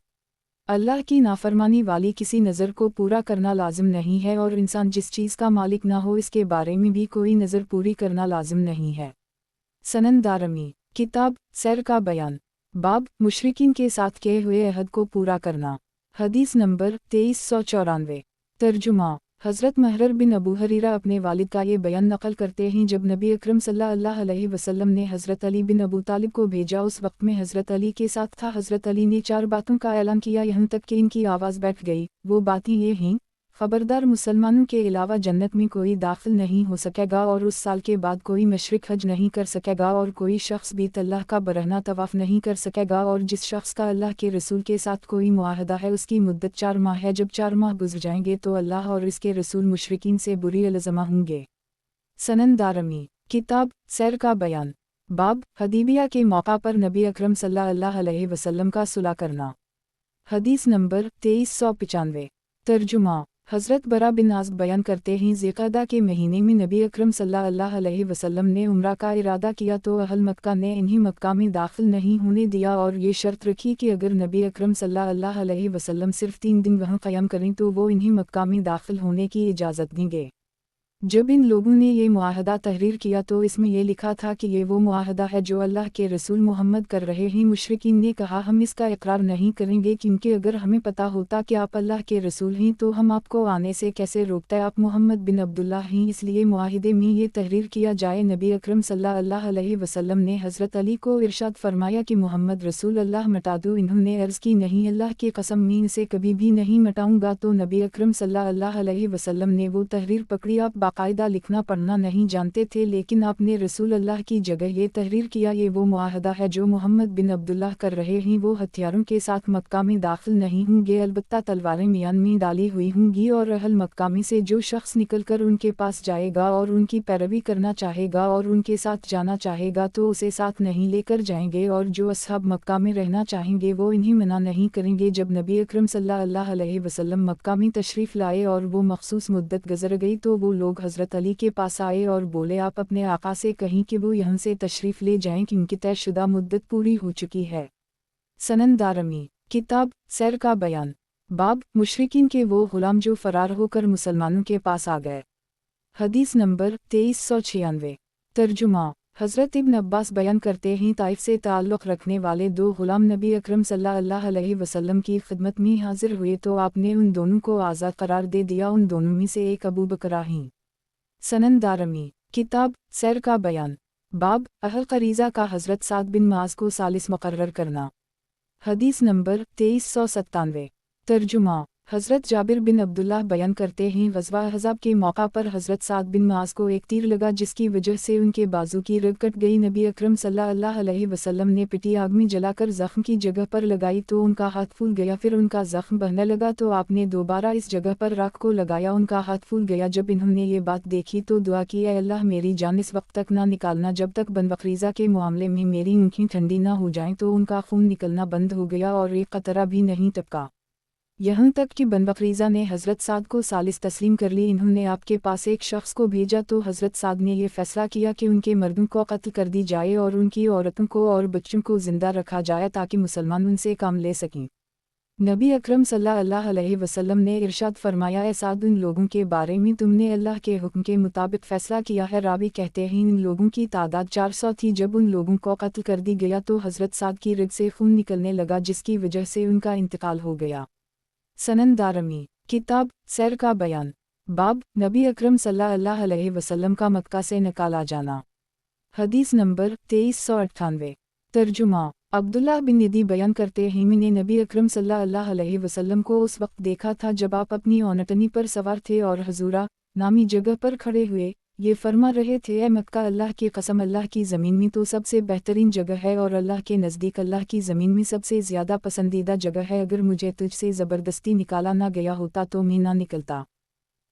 अल्लाह की नाफरमानी वाली किसी नज़र को पूरा करना लाजिम नहीं है और इंसान जिस चीज़ का मालिक ना हो इसके बारे में भी कोई नज़र पूरी करना लाजिम नहीं है। सनन दारमी किताब सैर का बयान बाब मुशरिकीन के साथ किए हुए अहद को पूरा करना। हदीस नंबर 2394। तर्जुमा حضرت محرر بن ابو حریرہ اپنے والد کا یہ بیان نقل کرتے ہیں جب نبی اکرم صلی اللہ علیہ وسلم نے حضرت علی بن ابو طالب کو بھیجا اس وقت میں حضرت علی کے ساتھ تھا۔ حضرت علی نے 4 باتوں کا اعلان کیا یہاں تک کہ ان کی آواز بیٹھ گئی۔ وہ باتیں یہ ہیں: خبردار، مسلمانوں کے علاوہ جنت میں کوئی داخل نہیں ہو سکے گا، اور اس سال کے بعد کوئی مشرق حج نہیں کر سکے گا، اور کوئی شخص بیت اللہ کا برہنہ طواف نہیں کر سکے گا، اور جس شخص کا اللہ کے رسول کے ساتھ کوئی معاہدہ ہے اس کی مدت 4 ماہ ہے۔ جب 4 ماہ گزر جائیں گے تو اللہ اور اس کے رسول مشرکین سے بری الزامہ ہوں گے۔ سنن دارمی، کتاب سیر کا بیان، باب حدیبیہ کے موقع پر نبی اکرم صلی اللہ علیہ وسلم کا صلح کرنا۔ حدیث نمبر 2395۔ ترجمہ: حضرت برا بن عازب بیان کرتے ہیں ذی-القعدہ کے مہینے میں نبی اکرم صلی اللہ علیہ وسلم نے عمرہ کا ارادہ کیا تو اہل مکہ نے انہیں مکہ میں داخل نہیں ہونے دیا اور یہ شرط رکھی کہ اگر نبی اکرم صلی اللہ علیہ وسلم صرف 3 دن وہاں قیام کریں تو وہ انہیں مکہ میں داخل ہونے کی اجازت دیں گے۔ جب ان لوگوں نے یہ معاہدہ تحریر کیا تو اس میں یہ لکھا تھا کہ یہ وہ معاہدہ ہے جو اللہ کے رسول محمد کر رہے ہیں۔ مشرکین نے کہا ہم اس کا اقرار نہیں کریں گے کیونکہ اگر ہمیں پتہ ہوتا کہ آپ اللہ کے رسول ہیں تو ہم آپ کو آنے سے کیسے روکتے؟ آپ محمد بن عبداللہ ہیں، اس لیے معاہدے میں یہ تحریر کیا جائے۔ نبی اکرم صلی اللہ علیہ وسلم نے حضرت علی کو ارشاد فرمایا کہ محمد رسول اللہ مٹا دو۔ انہوں نے عرض کی نہیں، اللہ کی قسم میں اسے کبھی بھی نہیں مٹاؤں گا۔ تو نبی اکرم صلی اللہ علیہ وسلم نے وہ تحریر پکڑی۔ آپ باقاعدہ لکھنا پڑھنا نہیں جانتے تھے لیکن آپ نے رسول اللہ کی جگہ یہ تحریر کیا۔ یہ وہ معاہدہ ہے جو محمد بن عبداللہ کر رہے ہیں۔ وہ ہتھیاروں کے ساتھ مکہ میں داخل نہیں ہوں گے، البتہ تلواریں میان میں ڈالی ہوئی ہوں گی، اور اہل مکہ میں سے جو شخص نکل کر ان کے پاس جائے گا اور ان کی پیروی کرنا چاہے گا اور ان کے ساتھ جانا چاہے گا تو اسے ساتھ نہیں لے کر جائیں گے، اور جو اصحاب مکہ میں رہنا چاہیں گے وہ انہیں منع نہیں کریں گے۔ جب نبی اکرم صلی اللہ علیہ وسلم مکہ میں تشریف لائے اور وہ مخصوص مدت گزر گئی تو وہ لوگ حضرت علی کے پاس آئے اور بولے آپ اپنے آقا سے کہیں کہ وہ یہاں سے تشریف لے جائیں کیونکہ طے شدہ مدت پوری ہو چکی ہے۔ سنن دارمی، کتاب سیر کا بیان، باب مشرکین کے وہ غلام جو فرار ہو کر مسلمانوں کے پاس آ گئے۔ حدیث نمبر 2396۔ ترجمہ: حضرت ابن عباس بیان کرتے ہیں طائف سے تعلق رکھنے والے 2 غلام نبی اکرم صلی اللہ علیہ وسلم کی خدمت میں حاضر ہوئے تو آپ نے ان دونوں کو آزاد قرار دے دیا۔ ان دونوں میں سے ایک ابو بکر ہیں۔ سنن دارمی، کتاب سیر کا بیان، باب اہل قریظہ کا حضرت سعد بن معاذ کو ثالث مقرر کرنا۔ حدیث نمبر 2397۔ ترجمہ: حضرت جابر بن عبداللہ بیان کرتے ہیں غزوہ احزاب کے موقع پر حضرت سعد بن معاذ کو ایک تیر لگا جس کی وجہ سے ان کے بازو کی رگ کٹ گئی۔ نبی اکرم صلی اللہ علیہ وسلم نے پٹی آگ میں جلا کر زخم کی جگہ پر لگائی تو ان کا ہاتھ پھول گیا، پھر ان کا زخم بہنے لگا تو آپ نے دوبارہ اس جگہ پر راکھ کو لگایا، ان کا ہاتھ پھول گیا۔ جب انہوں نے یہ بات دیکھی تو دعا کی اے اللہ میری جان اس وقت تک نہ نکالنا جب تک بنو قریظہ کے معاملے میں میری آنکھیں ٹھنڈی نہ ہو جائیں، تو ان کا خون نکلنا بند ہو گیا اور ایک قطرہ بھی نہیں ٹپکا، یہاں تک کہ بنو قریظہ نے حضرت سعد کو ثالث تسلیم کر لی۔ انہوں نے آپ کے پاس ایک شخص کو بھیجا تو حضرت سعد نے یہ فیصلہ کیا کہ ان کے مردوں کو قتل کر دی جائے اور ان کی عورتوں کو اور بچوں کو زندہ رکھا جائے تاکہ مسلمان ان سے کام لے سکیں۔ نبی اکرم صلی اللہ علیہ وسلم نے ارشاد فرمایا اے سعد، ان لوگوں کے بارے میں تم نے اللہ کے حکم کے مطابق فیصلہ کیا ہے۔ راوی کہتے ہیں ان لوگوں کی تعداد 400 تھی۔ جب ان لوگوں کو قتل کر دی گیا تو حضرت سعد کی رگ سے خون نکلنے لگا جس کی وجہ سے ان کا انتقال ہو گیا۔ سنن دارمی، کتاب سیر کا بیان، باب نبی اکرم صلی اللہ علیہ وسلم کا مکہ سے نکالا جانا۔ حدیث نمبر 2398۔ ترجمہ: عبداللہ بن ندی بیان کرتے ہیں میں نے نبی اکرم صلی اللہ علیہ وسلم کو اس وقت دیکھا تھا جب آپ اپنی اونٹنی پر سوار تھے اور حضورہ نامی جگہ پر کھڑے ہوئے یہ فرما رہے تھے اے مکہ، اللہ کی قسم اللہ کی زمین میں تو سب سے بہترین جگہ ہے اور اللہ کے نزدیک اللہ کی زمین میں سب سے زیادہ پسندیدہ جگہ ہے، اگر مجھے تجھ سے زبردستی نکالا نہ گیا ہوتا تو میں نہ نکلتا۔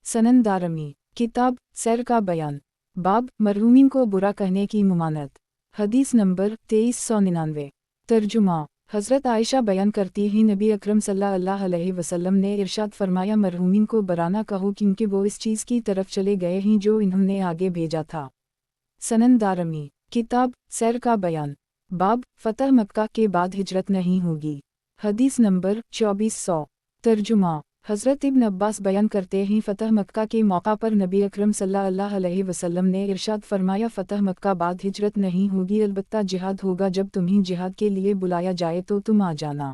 سنن دارمی، کتاب سیر کا بیان، باب مرحومین کو برا کہنے کی ممانعت۔ حدیث نمبر 2399۔ ترجمہ: حضرت عائشہ بیان کرتی ہیں نبی اکرم صلی اللہ علیہ وسلم نے ارشاد فرمایا مرحومین کو برا نہ کہو کیونکہ وہ اس چیز کی طرف چلے گئے ہیں جو انہوں نے آگے بھیجا تھا۔ سنن دارمی، کتاب سیر کا بیان، باب فتح مکہ کے بعد ہجرت نہیں ہوگی۔ حدیث نمبر 2400۔ ترجمہ: حضرت ابن عباس بیان کرتے ہیں فتح مکہ کے موقع پر نبی اکرم صلی اللہ علیہ وسلم نے ارشاد فرمایا فتح مکہ بعد ہجرت نہیں ہوگی، البتہ جہاد ہوگا، جب تمہیں جہاد کے لیے بلایا جائے تو تم آ جانا۔